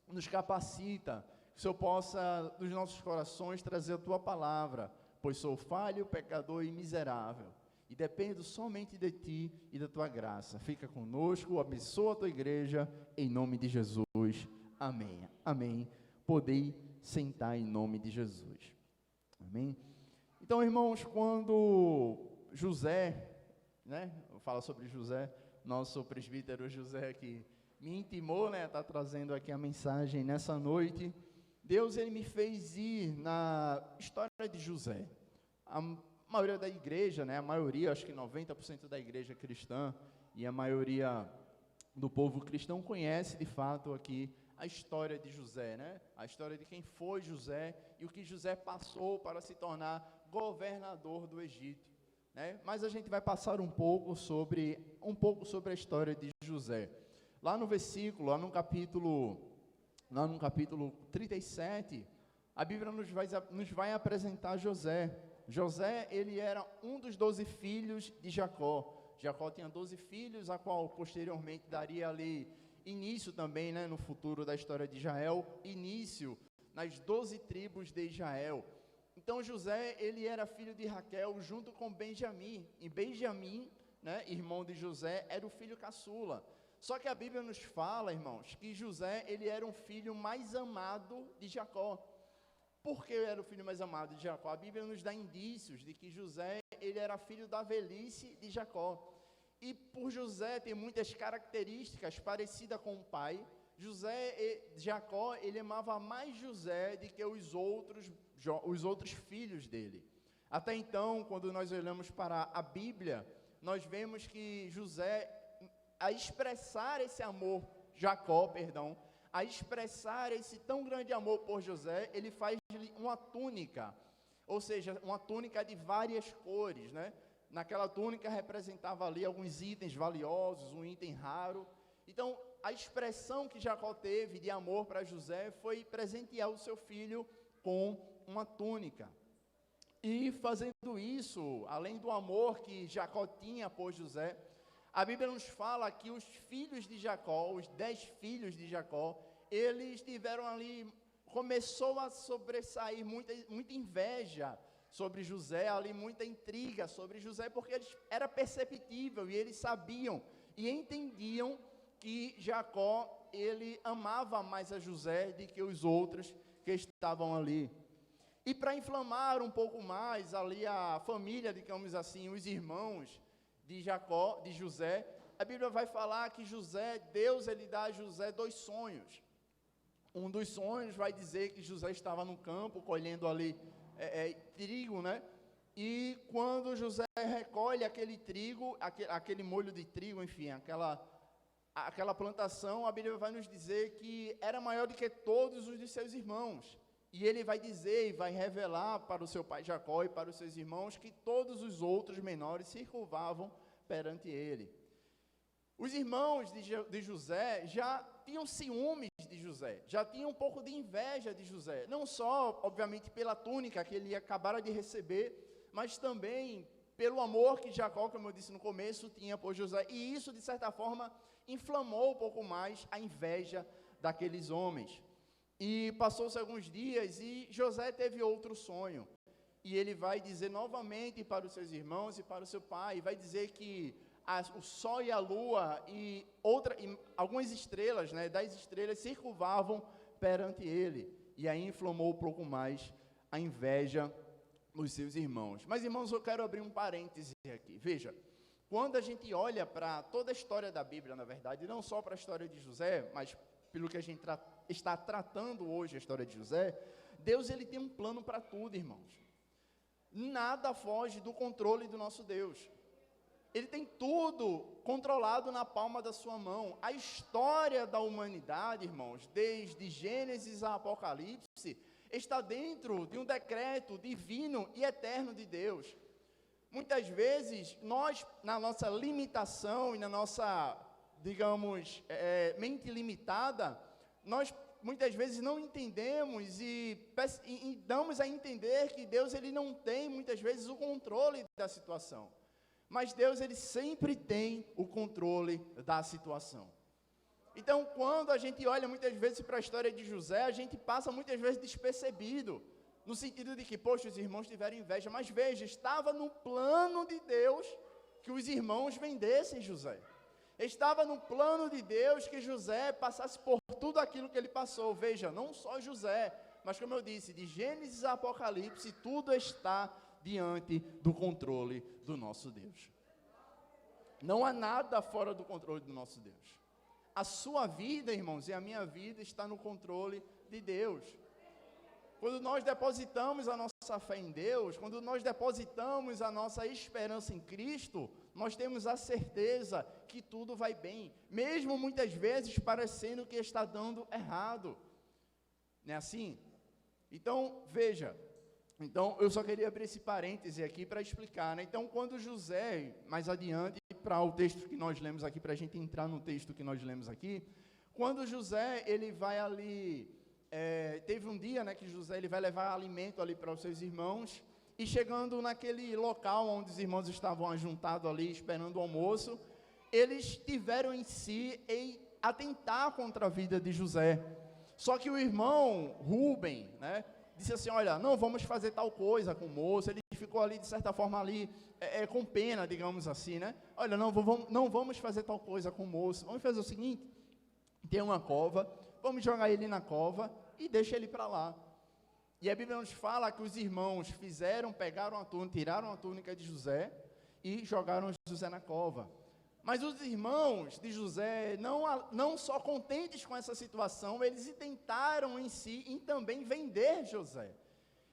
nos capacita, Que o Senhor possa, nos nossos corações, trazer a Tua palavra, pois sou falho, pecador e miserável, e dependo somente de Ti e da Tua graça. Fica conosco, abençoa a Tua igreja, em nome de Jesus. Amém. Amém. Podei sentar em nome de Jesus. Amém. Então, irmãos, quando José, né, eu falo sobre José, nosso presbítero José que me intimou, né, tá trazendo aqui a mensagem nessa noite. Deus, ele me fez ir na história de José. A maioria da igreja, né, a maioria, acho que 90% da igreja cristã e a maioria do povo cristão conhece de fato aqui a história de José, né? A história de quem foi José e o que José passou para se tornar governador do Egito, né? Mas a gente vai passar um pouco sobre a história de José. Lá no versículo, lá no capítulo 37, a Bíblia nos vai apresentar José. José, ele era um dos 12 filhos de Jacó. Jacó tinha 12 filhos, a qual posteriormente daria ali início também, né, no futuro da história de Israel, início nas 12 tribos de Israel. Então José, ele era filho de Raquel junto com Benjamim, e Benjamim, né, irmão de José, era o filho caçula. Só que a Bíblia nos fala, irmãos, que José, ele era um filho mais amado de Jacó. Por que era o filho mais amado de Jacó? A Bíblia nos dá indícios de que José, ele era filho da velhice de Jacó. E por José ter muitas características parecidas com o pai, Jacó, ele amava mais José do que os outros filhos dele. Até então, quando nós olhamos para a Bíblia, nós vemos que José, a expressar esse amor, a expressar esse tão grande amor por José, ele faz-lhe uma túnica, ou seja, uma túnica de várias cores, né? Naquela túnica representava ali alguns itens valiosos, um item raro. Então, a expressão que Jacó teve de amor para José foi presentear o seu filho com uma túnica. E fazendo isso, além do amor que Jacó tinha por José, a Bíblia nos fala que os filhos de Jacó, os 10 filhos de Jacó, eles tiveram ali, começou a sobressair muita inveja sobre José, ali muita intriga sobre José, porque era perceptível e eles sabiam e entendiam que Jacó, ele amava mais a José do que os outros que estavam ali. E para inflamar um pouco mais ali a família, digamos assim, os irmãos de Jacó, de José, a Bíblia vai falar que Deus, ele dá a José 2 sonhos. Um dos sonhos vai dizer que José estava no campo, colhendo ali trigo, né? E quando José recolhe aquele trigo, aquele molho de trigo, enfim, aquela plantação, a Bíblia vai nos dizer que era maior do que todos os de seus irmãos. E ele vai dizer e vai revelar para o seu pai Jacó e para os seus irmãos que todos os outros menores se curvavam perante ele. Os irmãos de José já tinham ciúmes de José, já tinham um pouco de inveja de José, não só, obviamente, pela túnica que ele acabara de receber, mas também pelo amor que Jacó, como eu disse no começo, tinha por José, e isso, de certa forma, inflamou um pouco mais a inveja daqueles homens. E passou-se alguns dias e José teve outro sonho, e ele vai dizer novamente para os seus irmãos e para o seu pai, vai dizer que o sol e a lua e algumas estrelas, né, 10 estrelas se curvavam perante ele, e aí inflamou um pouco mais a inveja dos seus irmãos. Mas, irmãos, eu quero abrir um parêntese aqui. Veja, quando a gente olha para toda a história da Bíblia, na verdade, não só para a história de José, mas pelo que a gente está tratando hoje, a história de José, Deus, ele tem um plano para tudo, irmãos. Nada foge do controle do nosso Deus. Ele tem tudo controlado na palma da sua mão. A história da humanidade, irmãos, desde Gênesis a Apocalipse, está dentro de um decreto divino e eterno de Deus. Muitas vezes, nós, na nossa limitação e na nossa, digamos, mente limitada, nós muitas vezes não entendemos e damos a entender que Deus, ele não tem, muitas vezes, o controle da situação. Mas Deus, ele sempre tem o controle da situação. Então, quando a gente olha muitas vezes para a história de José, a gente passa muitas vezes despercebido, no sentido de que, poxa, os irmãos tiveram inveja, mas veja, estava no plano de Deus que os irmãos vendessem José. Estava no plano de Deus que José passasse por tudo aquilo que ele passou. Veja, não só José, mas como eu disse, de Gênesis a Apocalipse, tudo está diante do controle do nosso Deus. Não há nada fora do controle do nosso Deus. A sua vida, irmãos, e a minha vida está no controle de Deus. Quando nós depositamos a nossa fé em Deus, quando nós depositamos a nossa esperança em Cristo, nós temos a certeza que tudo vai bem, mesmo muitas vezes parecendo que está dando errado. Não é assim? Então, veja, eu só queria abrir esse parêntese aqui para explicar, né? Então, quando José, mais adiante, para o texto que nós lemos aqui, para a gente entrar no texto que nós lemos aqui, quando José, ele vai ali, teve um dia, né, que José, ele vai levar alimento ali para os seus irmãos, e chegando naquele local onde os irmãos estavam ajuntados ali, esperando o almoço, eles tiveram em si atentar contra a vida de José. Só que o irmão Rúben, né, disse assim, olha, não vamos fazer tal coisa com o moço. Ele ficou ali, de certa forma, ali, com pena, digamos assim, né? Olha, não vamos fazer tal coisa com o moço. Vamos fazer o seguinte, tem uma cova, vamos jogar ele na cova e deixa ele para lá. E a Bíblia nos fala que os irmãos pegaram a túnica, tiraram a túnica de José e jogaram José na cova. Mas os irmãos de José, não só contentes com essa situação, eles tentaram em si em também vender José.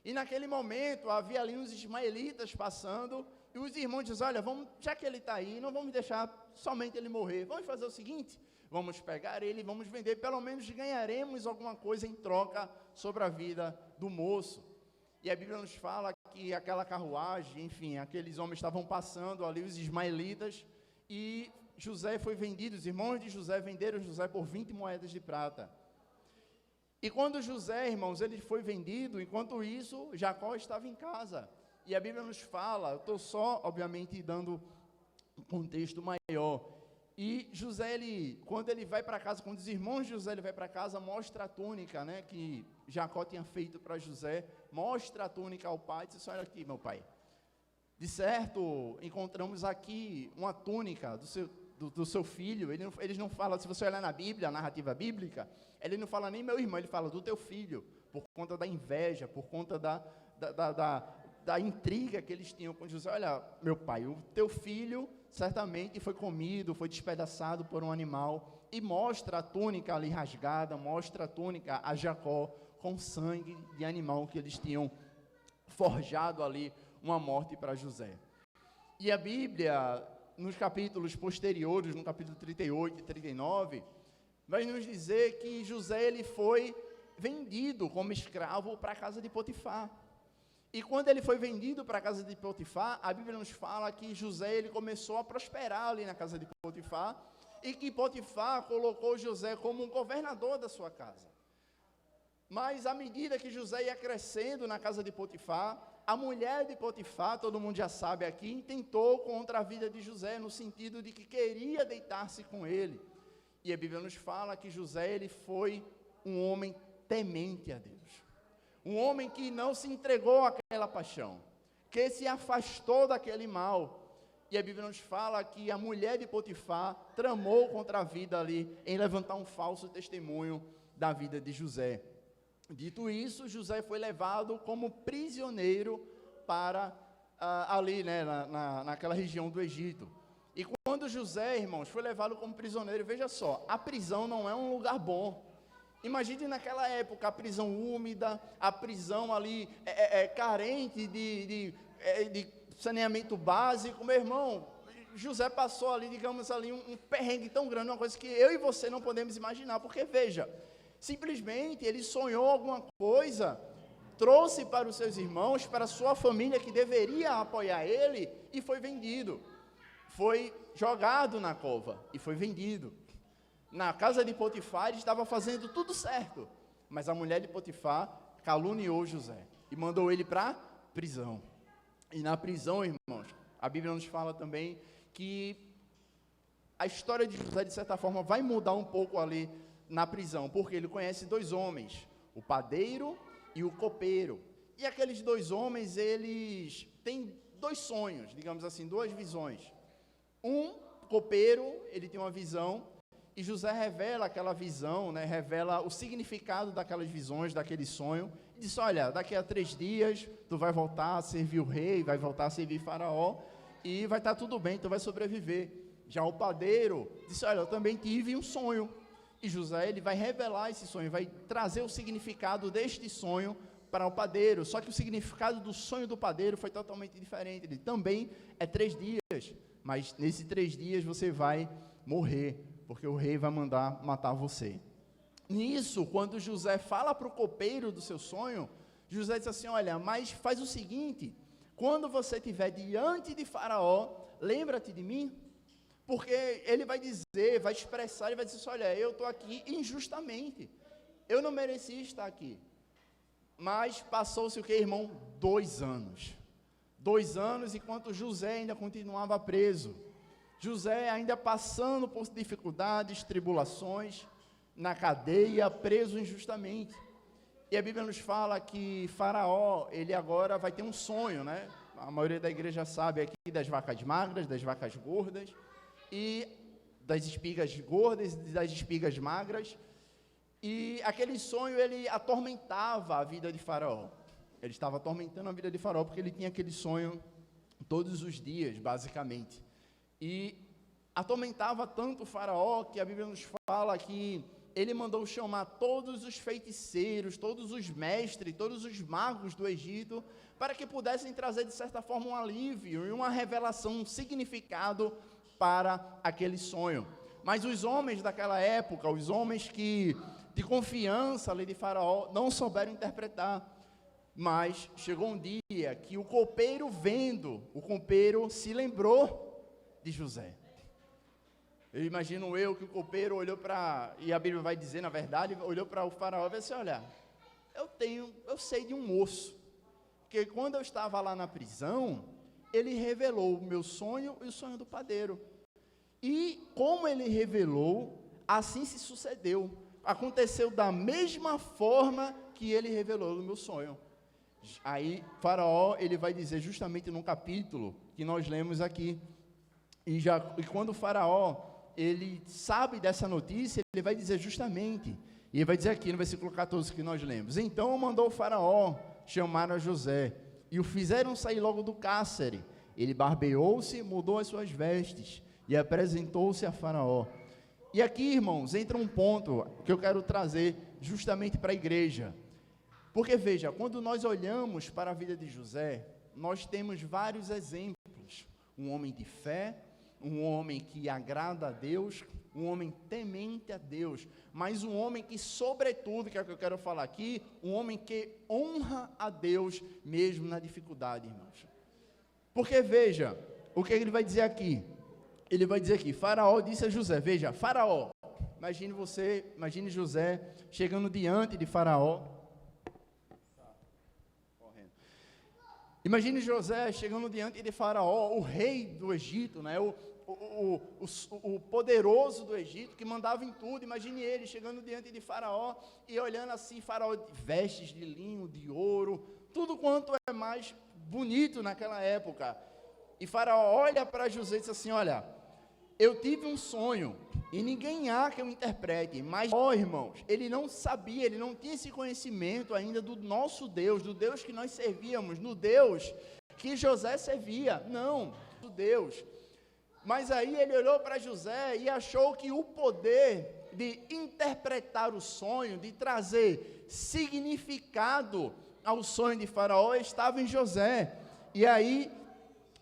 E naquele momento, havia ali uns ismaelitas passando, e os irmãos dizem, olha, já que ele está aí, não vamos deixar somente ele morrer, vamos fazer o seguinte, vamos pegar ele, vamos vender, pelo menos ganharemos alguma coisa em troca sobre a vida do moço. E a Bíblia nos fala que aquela carruagem, enfim, aqueles homens estavam passando ali, os ismaelitas, e José foi vendido, os irmãos de José venderam José por 20 moedas de prata. E quando José, irmãos, ele foi vendido, enquanto isso, Jacó estava em casa. E a Bíblia nos fala, eu estou só, obviamente, dando um contexto maior. E José, quando ele vai para casa, quando os irmãos de José ele vai para casa, mostra a túnica, né, que Jacó tinha feito para José, mosra a túnica ao pai, diz, olha aqui, meu pai. De certo, encontramos aqui uma túnica do seu filho. Eles não falam, se você olhar na Bíblia, a narrativa bíblica, ele não fala nem meu irmão, ele fala do teu filho, por conta da inveja, por conta da intriga que eles tinham com José. Olha, meu pai, o teu filho certamente foi comido, foi despedaçado por um animal, e mostra a túnica ali rasgada, mostra a túnica a Jacó com sangue de animal que eles tinham forjado ali, uma morte para José. E a Bíblia, nos capítulos posteriores, no capítulo 38 e 39, vai nos dizer que José ele foi vendido como escravo para a casa de Potifar. E quando ele foi vendido para a casa de Potifar, a Bíblia nos fala que José ele começou a prosperar ali na casa de Potifar, e que Potifar colocou José como um governador da sua casa. Mas à medida que José ia crescendo na casa de Potifar, a mulher de Potifar, todo mundo já sabe aqui, intentou contra a vida de José, no sentido de que queria deitar-se com ele. E a Bíblia nos fala que José ele foi um homem temente a Deus. Um homem que não se entregou àquela paixão, que se afastou daquele mal. E a Bíblia nos fala que a mulher de Potifar tramou contra a vida ali, em levantar um falso testemunho da vida de José. Dito isso, José foi levado como prisioneiro para ali, né, naquela região do Egito. E quando José, irmãos, foi levado como prisioneiro, veja só, a prisão não é um lugar bom. Imagine naquela época a prisão úmida, a prisão ali carente de saneamento básico. Meu irmão, José passou ali, digamos ali, um perrengue tão grande, uma coisa que eu e você não podemos imaginar, porque veja, simplesmente ele sonhou alguma coisa, trouxe para os seus irmãos, para a sua família que deveria apoiar ele, e foi vendido. Foi jogado na cova e foi vendido. Na casa de Potifar ele estava fazendo tudo certo, mas a mulher de Potifar caluniou José e mandou ele para a prisão. E na prisão, irmãos, a Bíblia nos fala também que a história de José, de certa forma, vai mudar um pouco ali na prisão, porque ele conhece dois homens, o padeiro e o copeiro. E aqueles dois homens, eles têm dois sonhos, digamos assim, duas visões. Um copeiro, ele tem uma visão, e José revela aquela visão, né, revela o significado daquelas visões, daquele sonho, e diz, olha, daqui a 3 dias, tu vai voltar a servir o rei, vai voltar a servir Faraó, e vai estar tudo bem, tu vai sobreviver. Já o padeiro disse, olha, eu também tive um sonho, e José, ele vai revelar esse sonho, vai trazer o significado deste sonho para o padeiro, só que o significado do sonho do padeiro foi totalmente diferente, ele também é 3 dias, mas nesses 3 dias você vai morrer, porque o rei vai mandar matar você. Nisso, quando José fala para o copeiro do seu sonho, José diz assim, olha, mas faz o seguinte, quando você estiver diante de Faraó, lembra-te de mim, porque ele vai dizer, vai expressar, ele vai dizer assim, olha, eu estou aqui injustamente, eu não merecia estar aqui, mas passou-se o que, irmão? 2 anos, 2 anos, enquanto José ainda continuava preso, José ainda passando por dificuldades, tribulações, na cadeia, preso injustamente, e a Bíblia nos fala que Faraó, ele agora vai ter um sonho, né? A maioria da igreja sabe aqui das vacas magras, das vacas gordas, e das espigas gordas e das espigas magras, e aquele sonho, ele atormentava a vida de Faraó, ele estava atormentando a vida de Faraó, porque ele tinha aquele sonho todos os dias, basicamente, e atormentava tanto o Faraó, que a Bíblia nos fala que ele mandou chamar todos os feiticeiros, todos os mestres, todos os magos do Egito, para que pudessem trazer, de certa forma, um alívio e uma revelação, um significado para aquele sonho. Mas os homens daquela época, os homens que, de confiança ali de Faraó, não souberam interpretar. Mas chegou um dia que o copeiro vendo, o copeiro se lembrou de José. Eu imagino que o copeiro olhou para, e a Bíblia vai dizer, na verdade, olhou para o Faraó e disse, olha, eu sei de um moço, que quando eu estava lá na prisão, ele revelou o meu sonho e o sonho do padeiro. E como ele revelou, assim se sucedeu. Aconteceu da mesma forma que ele revelou no meu sonho. Aí, Faraó, ele vai dizer justamente no capítulo que nós lemos aqui, e quando o Faraó, ele sabe dessa notícia, ele vai dizer justamente, e ele vai dizer aqui no versículo 14 que nós lemos, então mandou o Faraó chamar a José, e o fizeram sair logo do cárcere, ele barbeou-se, mudou as suas vestes, e apresentou-se a Faraó. E aqui, irmãos, entra um ponto que eu quero trazer justamente para a igreja, porque veja, quando nós olhamos para a vida de José, nós temos vários exemplos, um homem de fé, um homem que agrada a Deus, um homem temente a Deus, mas um homem que, sobretudo, que é o que eu quero falar aqui, um homem que honra a Deus, mesmo na dificuldade, irmãos. Porque veja, o que ele vai dizer aqui? Ele vai dizer aqui, Faraó disse a José, veja, Faraó, imagine José chegando diante de Faraó, imagine José chegando diante de Faraó, o rei do Egito, né, o poderoso do Egito, que mandava em tudo. Imagine ele chegando diante de Faraó e olhando assim, Faraó, vestes de linho, de ouro, tudo quanto é mais bonito naquela época. E Faraó olha para José e diz assim, olha, eu tive um sonho e ninguém há que eu interprete, mas, irmãos, ele não sabia, ele não tinha esse conhecimento ainda do nosso Deus, do Deus que nós servíamos, no Deus que José servia, não, do Deus. Mas aí ele olhou para José e achou que o poder de interpretar o sonho, de trazer significado ao sonho de Faraó, estava em José. E aí,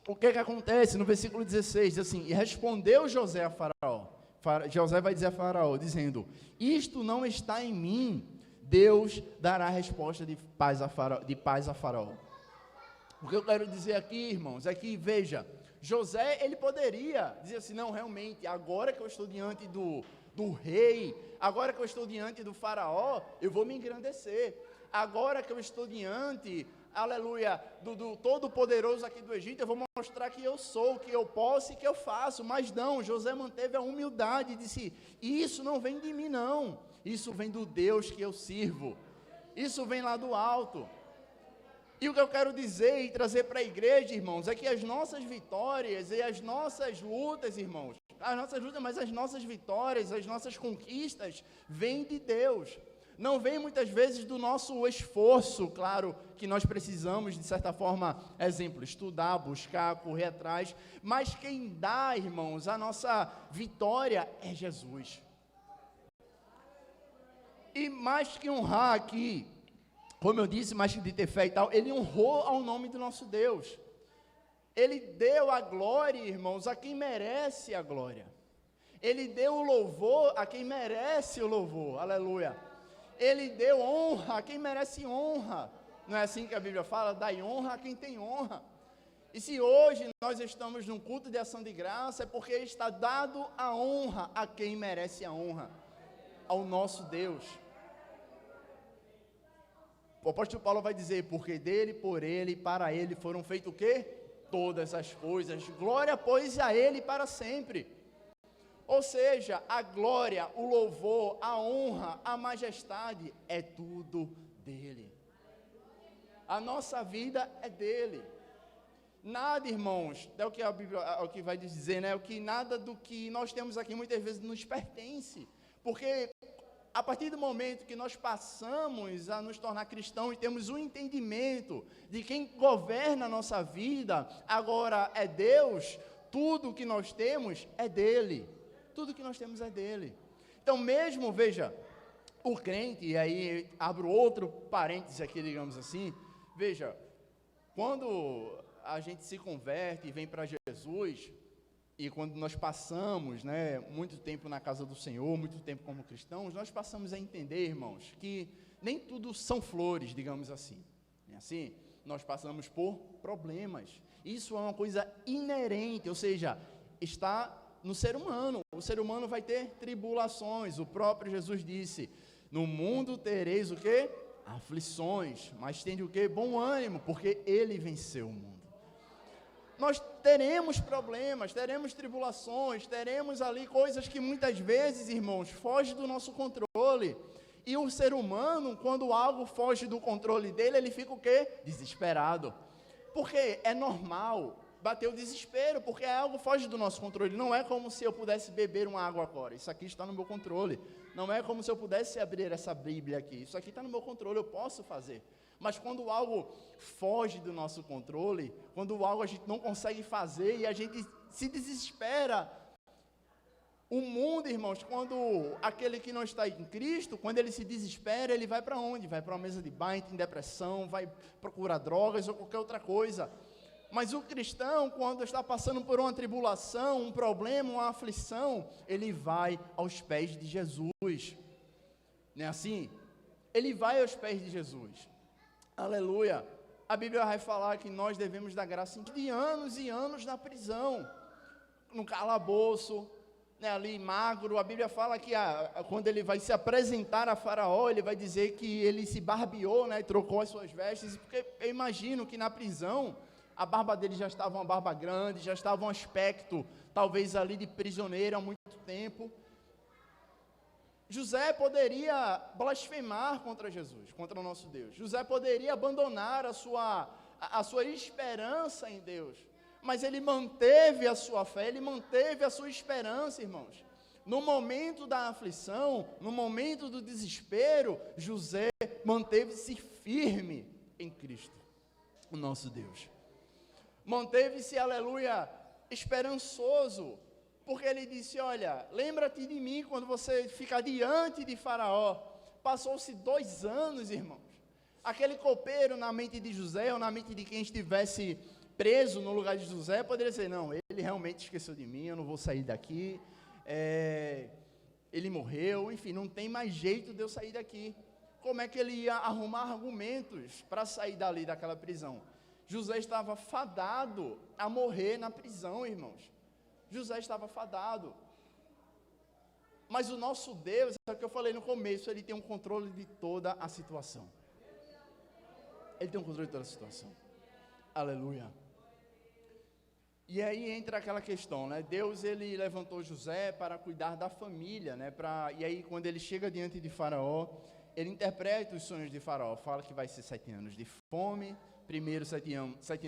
o que acontece? No versículo 16, diz assim, e respondeu José a Faraó. José vai dizer a Faraó, dizendo, isto não está em mim, Deus dará resposta de paz a Faraó. O que eu quero dizer aqui, irmãos, é que, veja, José, ele poderia dizer assim, não, realmente, agora que eu estou diante do rei, agora que eu estou diante do Faraó, eu vou me engrandecer. Agora que eu estou diante, aleluia, do Todo-Poderoso aqui do Egito, eu vou mostrar que eu sou, que eu posso e que eu faço. Mas não, José manteve a humildade e disse, isso não vem de mim não, isso vem do Deus que eu sirvo, isso vem lá do alto. E o que eu quero dizer e trazer para a igreja, irmãos, é que as nossas vitórias e as nossas lutas, irmãos, as nossas lutas, mas as nossas vitórias, as nossas conquistas, vêm de Deus. Não vem muitas vezes do nosso esforço, claro, que nós precisamos, de certa forma, exemplo, estudar, buscar, correr atrás, mas quem dá, irmãos, a nossa vitória é Jesus. E mais que honrar aqui, como eu disse, mais que de ter fé e tal, ele honrou ao nome do nosso Deus. Ele deu a glória, irmãos, a quem merece a glória. Ele deu o louvor a quem merece o louvor, aleluia. Ele deu honra a quem merece honra. Não é assim que a Bíblia fala? Dai honra a quem tem honra. E se hoje nós estamos num culto de ação de graça, é porque está dado a honra a quem merece a honra, ao nosso Deus. O apóstolo Paulo vai dizer, porque dele, por ele e para ele foram feitas o quê? Todas as coisas. Glória, pois, a ele para sempre. Ou seja, a glória, o louvor, a honra, a majestade, é tudo dele. A nossa vida é dele. Nada, irmãos, é o que a Bíblia, é o que vai dizer, né? O que nada do que nós temos aqui muitas vezes nos pertence. Porque a partir do momento que nós passamos a nos tornar cristãos e temos um entendimento de quem governa a nossa vida, agora é Deus, tudo que nós temos é dele. Tudo que nós temos é dele. Então mesmo, veja, o crente, e aí abro outro parêntese aqui, digamos assim, veja, quando a gente se converte e vem para Jesus, e quando nós passamos, né, muito tempo na casa do Senhor, muito tempo como cristãos, nós passamos a entender, irmãos, que nem tudo são flores, digamos assim. É assim, nós passamos por problemas. Isso é uma coisa inerente, ou seja, está no ser humano. O ser humano vai ter tribulações. O próprio Jesus disse, no mundo tereis o quê? Aflições, mas tende o quê? Bom ânimo, porque ele venceu o mundo. Nós teremos problemas, teremos tribulações, teremos ali coisas que muitas vezes, irmãos, fogem do nosso controle. E o ser humano, quando algo foge do controle dele, ele fica o quê? Desesperado. Porque é normal bater o desespero, porque algo foge do nosso controle. Não é como se eu pudesse beber uma água agora. Isso aqui está no meu controle. Não é como se eu pudesse abrir essa Bíblia aqui. Isso aqui está no meu controle, eu posso fazer. Mas quando algo foge do nosso controle, quando algo a gente não consegue fazer e a gente se desespera, o mundo, irmãos, quando aquele que não está em Cristo, quando ele se desespera, ele vai para onde? Vai para uma mesa de bar, entra em depressão, vai procurar drogas ou qualquer outra coisa. Mas o cristão, quando está passando por uma tribulação, um problema, uma aflição, ele vai aos pés de Jesus. Não é assim? Ele vai aos pés de Jesus. Aleluia. A Bíblia vai falar que nós devemos dar graça de anos e anos na prisão, no calabouço, né, ali magro. A Bíblia fala que quando ele vai se apresentar a Faraó, ele vai dizer que ele se barbeou, né, trocou as suas vestes, porque eu imagino que na prisão, a barba dele já estava uma barba grande, já estava um aspecto, talvez ali de prisioneiro há muito tempo. José poderia blasfemar contra Jesus, contra o nosso Deus. José poderia abandonar a sua esperança em Deus. Mas ele manteve a sua fé, ele manteve a sua esperança, irmãos. No momento da aflição, no momento do desespero, José manteve-se firme em Cristo, o nosso Deus. Manteve-se, aleluia, esperançoso, porque ele disse, olha, lembra-te de mim quando você ficar diante de Faraó. Passou-se 2 anos, irmãos. Aquele copeiro na mente de José, ou na mente de quem estivesse preso no lugar de José, poderia dizer, não, ele realmente esqueceu de mim, eu não vou sair daqui, ele morreu, enfim, não tem mais jeito de eu sair daqui. Como é que ele ia arrumar argumentos para sair dali daquela prisão? José estava fadado a morrer na prisão, irmãos. José estava fadado. Mas o nosso Deus, é o que eu falei no começo, ele tem um controle de toda a situação. Ele tem um controle de toda a situação. Aleluia. E aí entra aquela questão, né? Deus, ele levantou José para cuidar da família, né? E aí, quando ele chega diante de Faraó, ele interpreta os sonhos de Faraó, fala que vai ser 7 anos de fome, primeiro 7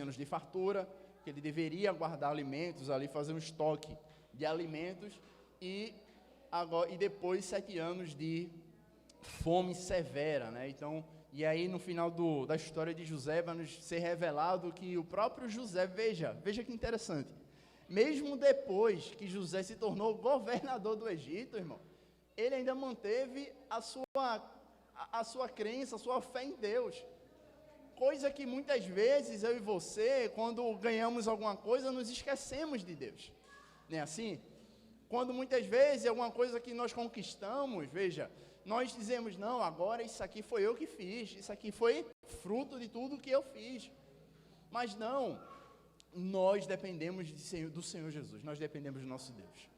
anos de fartura, que ele deveria guardar alimentos ali, fazer um estoque de alimentos, e depois 7 anos de fome severa, né? Então, e aí no final da história de José vai nos ser revelado que o próprio José, veja que interessante, mesmo depois que José se tornou governador do Egito, irmão, ele ainda manteve a sua crença, a sua fé em Deus, coisa que muitas vezes eu e você, quando ganhamos alguma coisa, nos esquecemos de Deus, não é assim? Quando muitas vezes alguma coisa que nós conquistamos, veja, nós dizemos, não, agora isso aqui foi eu que fiz, isso aqui foi fruto de tudo que eu fiz. Mas não, nós dependemos do Senhor Jesus, nós dependemos do nosso Deus.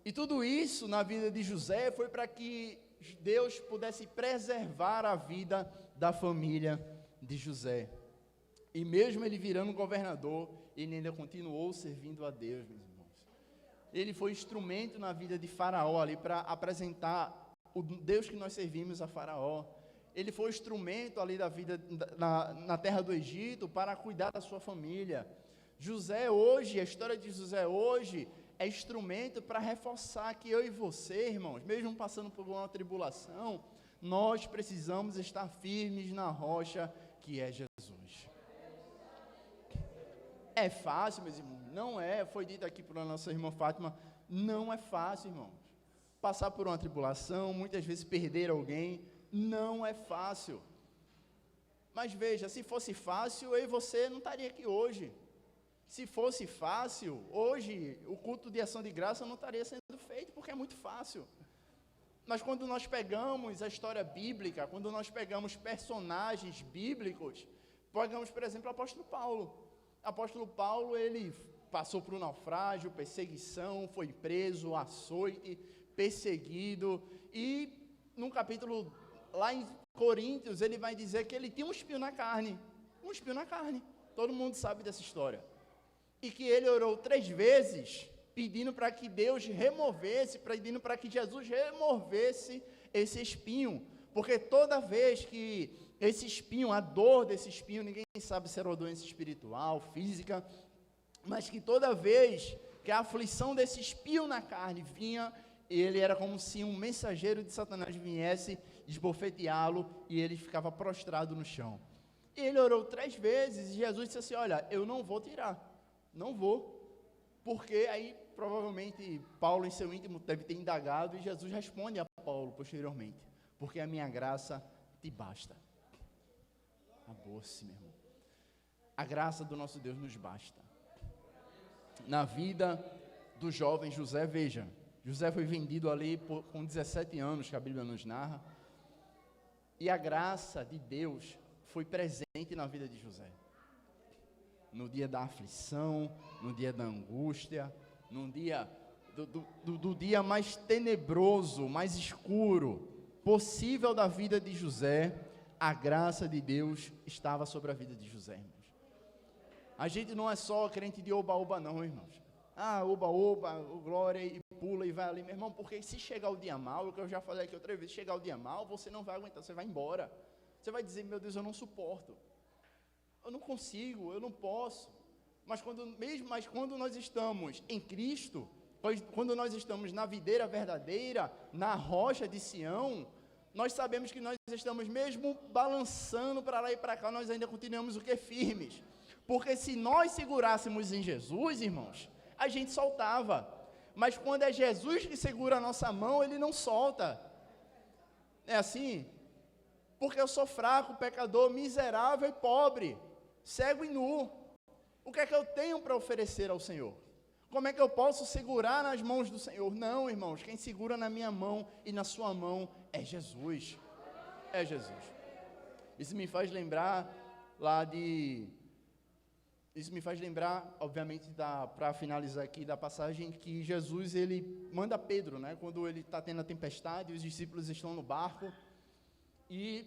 E tudo isso na vida de José foi para que Deus pudesse preservar a vida da família de José. E mesmo ele virando governador, ele ainda continuou servindo a Deus, meus irmãos. Ele foi instrumento na vida de Faraó ali para apresentar o Deus que nós servimos a Faraó. Ele foi instrumento ali da vida na terra do Egito para cuidar da sua família. José hoje, a história de José hoje é instrumento para reforçar que eu e você, irmãos, mesmo passando por uma tribulação, nós precisamos estar firmes na rocha que é Jesus. É fácil, meus irmãos? Não é. Foi dito aqui pela nossa irmã Fátima, não é fácil, irmãos. Passar por uma tribulação, muitas vezes perder alguém, não é fácil. Mas veja, se fosse fácil, eu e você não estaria aqui hoje. Se fosse fácil, hoje o culto de ação de graça não estaria sendo feito, porque é muito fácil. Mas quando nós pegamos a história bíblica, quando nós pegamos personagens bíblicos, pegamos, por exemplo, o apóstolo Paulo. O apóstolo Paulo, ele passou por um naufrágio, perseguição, foi preso, açoite, perseguido, e num capítulo lá em Coríntios, ele vai dizer que ele tinha um espinho na carne, todo mundo sabe dessa história, e que ele orou 3 vezes, pedindo para que Deus removesse, pedindo para que Jesus removesse esse espinho, porque toda vez que esse espinho, a dor desse espinho, ninguém sabe se era uma doença espiritual, física, mas que toda vez que a aflição desse espinho na carne vinha, ele era como se um mensageiro de Satanás viesse esbofeteá-lo e ele ficava prostrado no chão. E ele orou 3 vezes e Jesus disse assim, olha, eu não vou tirar, não vou. Porque aí, provavelmente, Paulo em seu íntimo deve ter indagado e Jesus responde a Paulo posteriormente, porque a minha graça te basta. Acabou-se, meu irmão. A graça do nosso Deus nos basta. Na vida do jovem José, veja, José foi vendido ali com 17 anos, que a Bíblia nos narra, e a graça de Deus foi presente na vida de José. No dia da aflição, no dia da angústia, no dia do dia mais tenebroso, mais escuro possível da vida de José, a graça de Deus estava sobre a vida de José, irmãos. A gente não é só crente de oba-oba não, irmãos. Ah, oba-oba, glória, e pula e vai ali, meu irmão, porque se chegar o dia mal, o que eu já falei aqui outra vez, chegar o dia mal, você não vai aguentar, você vai embora. Você vai dizer, meu Deus, eu não suporto. Eu não consigo, eu não posso. Mas quando nós estamos em Cristo, quando nós estamos na videira verdadeira, na rocha de Sião, nós sabemos que nós estamos mesmo balançando para lá e para cá, nós ainda continuamos o que? Firmes. Porque se nós segurássemos em Jesus, irmãos, a gente soltava. Mas quando é Jesus que segura a nossa mão, Ele não solta. É assim? Porque eu sou fraco, pecador, miserável e pobre, cego e nu. O que é que eu tenho para oferecer ao Senhor? Como é que eu posso segurar nas mãos do Senhor? Não, irmãos, quem segura na minha mão e na sua mão é Jesus. É Jesus. Isso me faz lembrar obviamente, para finalizar aqui, da passagem que Jesus, ele manda Pedro, né? Quando ele está tendo a tempestade, os discípulos estão no barco, e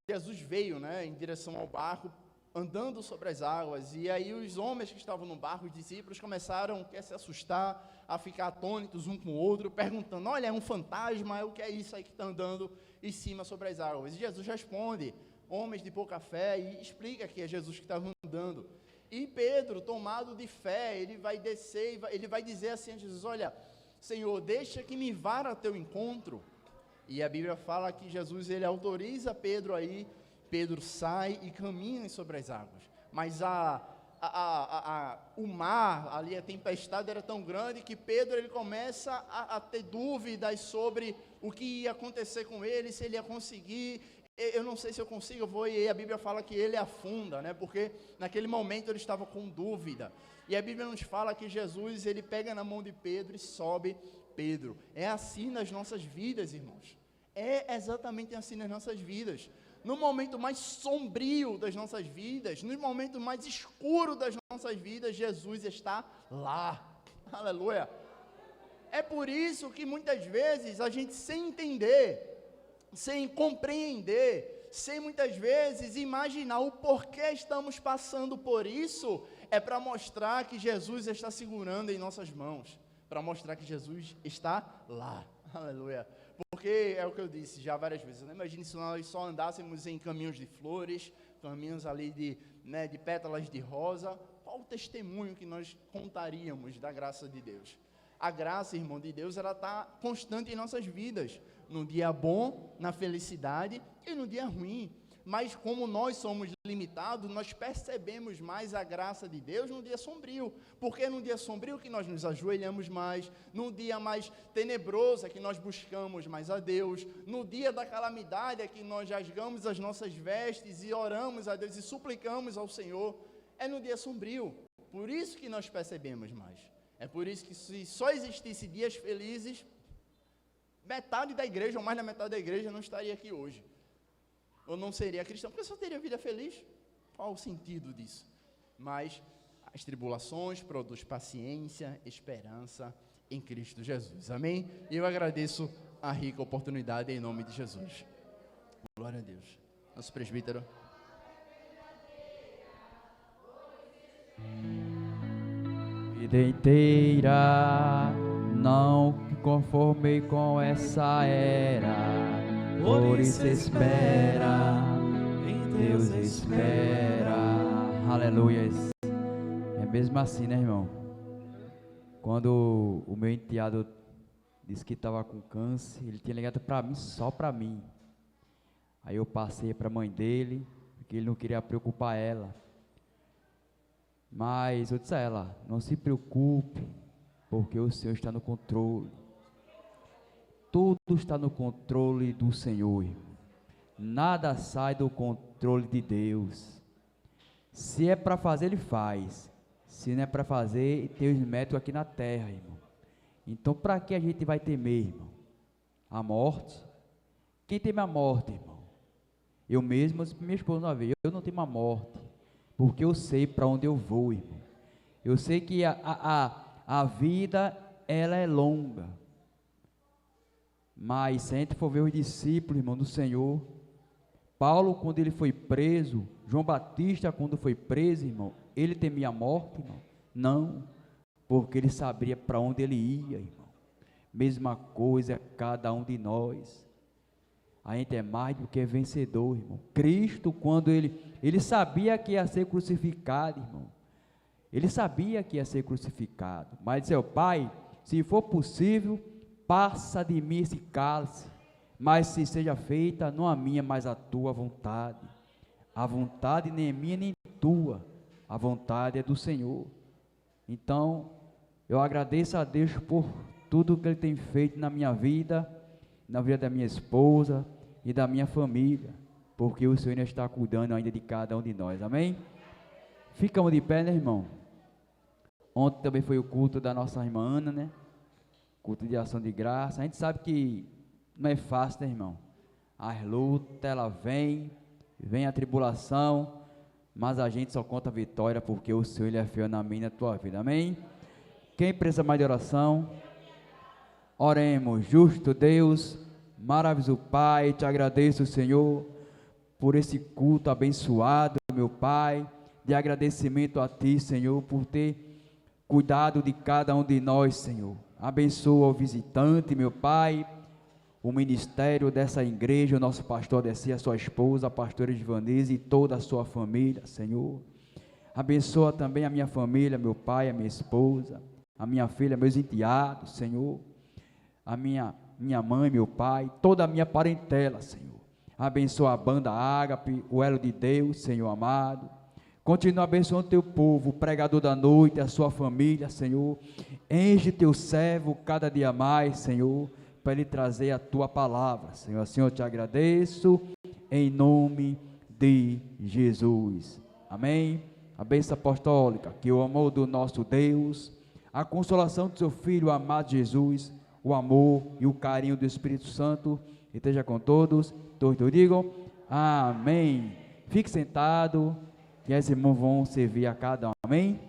Jesus veio, né, em direção ao barco, andando sobre as águas, e aí os homens que estavam no barco, os discípulos, começaram a se assustar, a ficar atônitos um com o outro, perguntando, olha, é um fantasma, o que é isso aí que está andando em cima sobre as águas? E Jesus responde, homens de pouca fé, e explica que é Jesus que estava andando. E Pedro, tomado de fé, ele vai descer, ele vai dizer assim a Jesus, olha, Senhor, deixa que me vá a teu encontro. E a Bíblia fala que Jesus, ele autoriza Pedro aí, Pedro sai e caminha sobre as águas. Mas o mar, ali a tempestade era tão grande que Pedro, ele começa a ter dúvidas sobre o que ia acontecer com ele, se ele ia conseguir. Eu não sei se eu consigo, eu vou, e a Bíblia fala que ele afunda, né? Porque naquele momento ele estava com dúvida. E a Bíblia nos fala que Jesus, ele pega na mão de Pedro e sobe Pedro. É assim nas nossas vidas, irmãos. É exatamente assim nas nossas vidas. No momento mais sombrio das nossas vidas, no momento mais escuro das nossas vidas, Jesus está lá. Aleluia. É por isso que muitas vezes a gente, sem entender, sem compreender, sem muitas vezes imaginar o porquê estamos passando por isso, é para mostrar que Jesus está segurando em nossas mãos, para mostrar que Jesus está lá. Aleluia. Porque é o que eu disse já várias vezes, não imagine se nós só andássemos em caminhos de flores, caminhos ali de pétalas de rosa, qual o testemunho que nós contaríamos da graça de Deus? A graça, irmão, de Deus, ela está constante em nossas vidas, no dia bom, na felicidade e no dia ruim. Mas como nós somos limitados, nós percebemos mais a graça de Deus no dia sombrio, porque é no dia sombrio que nós nos ajoelhamos mais, no dia mais tenebroso é que nós buscamos mais a Deus, no dia da calamidade é que nós rasgamos as nossas vestes e oramos a Deus e suplicamos ao Senhor, é no dia sombrio, por isso que nós percebemos mais. É por isso que se só existisse dias felizes, metade da igreja, ou mais da metade da igreja, não estaria aqui hoje. Ou não seria cristão, porque só teria vida feliz. Qual o sentido disso? Mas as tribulações produzem paciência, esperança em Cristo Jesus. Amém? E eu agradeço a rica oportunidade em nome de Jesus. Glória a Deus. Nosso presbítero. Vida inteira não me conformei com essa era. Por isso espera, em Deus espera. Aleluia. É mesmo assim, né, irmão? Quando o meu enteado disse que estava com câncer, ele tinha ligado para mim, só para mim. Aí eu passei para a mãe dele, porque ele não queria preocupar ela. Mas eu disse a ela, não se preocupe, porque o Senhor está no controle. Tudo está no controle do Senhor, irmão. Nada sai do controle de Deus. Se é para fazer, Ele faz. Se não é para fazer, tem os métodos aqui na terra, irmão. Então, para que a gente vai temer, irmão? A morte? Quem teme a morte, irmão? Eu mesmo, minha esposa uma vez, eu não temo a morte, porque eu sei para onde eu vou, irmão. Eu sei que a vida, ela é longa. Mas se a gente for ver os discípulos, irmão, do Senhor, Paulo, quando ele foi preso, João Batista, quando foi preso, irmão, ele temia a morte, irmão? Não, porque ele sabia para onde ele ia, irmão. Mesma coisa cada um de nós. A gente é mais do que vencedor, irmão. Cristo, quando ele sabia que ia ser crucificado, irmão. Ele sabia que ia ser crucificado, mas disse, Pai, se for possível, passa de mim esse cálice, mas se seja feita, não a minha, mas a tua vontade. A vontade nem é minha, nem tua. A vontade é do Senhor. Então, eu agradeço a Deus por tudo que Ele tem feito na minha vida, na vida da minha esposa e da minha família, porque o Senhor ainda está cuidando ainda de cada um de nós. Amém? Ficamos de pé, né, irmão? Ontem também foi o culto da nossa irmã Ana, né? Culto de ação de graça. A gente sabe que não é fácil, né, irmão? As lutas, ela vem a tribulação, mas a gente só conta a vitória porque o Senhor, Ele é fiel na minha e na tua vida. Amém? Quem precisa mais de oração? Oremos. Justo Deus, maravilhoso Pai, te agradeço, Senhor, por esse culto abençoado, meu Pai, de agradecimento a Ti, Senhor, por ter cuidado de cada um de nós, Senhor. Abençoa o visitante, meu Pai, o ministério dessa igreja, o nosso pastor Desi, a sua esposa, a pastora Ivanese e toda a sua família, Senhor. Abençoa também a minha família, meu pai, a minha esposa, a minha filha, meus enteados, Senhor. A minha mãe, meu pai, toda a minha parentela, Senhor. Abençoa a banda Ágape, o Elo de Deus, Senhor amado. Continua abençoando teu povo, o pregador da noite, a sua família, Senhor. Enche teu servo cada dia mais, Senhor, para ele trazer a tua palavra, Senhor. Assim eu te agradeço, em nome de Jesus. Amém. A bênção apostólica, que o amor do nosso Deus, a consolação do seu Filho amado Jesus, o amor e o carinho do Espírito Santo esteja com todos. Todos digam amém. Fique sentado, que as irmãos vão servir a cada um. Amém.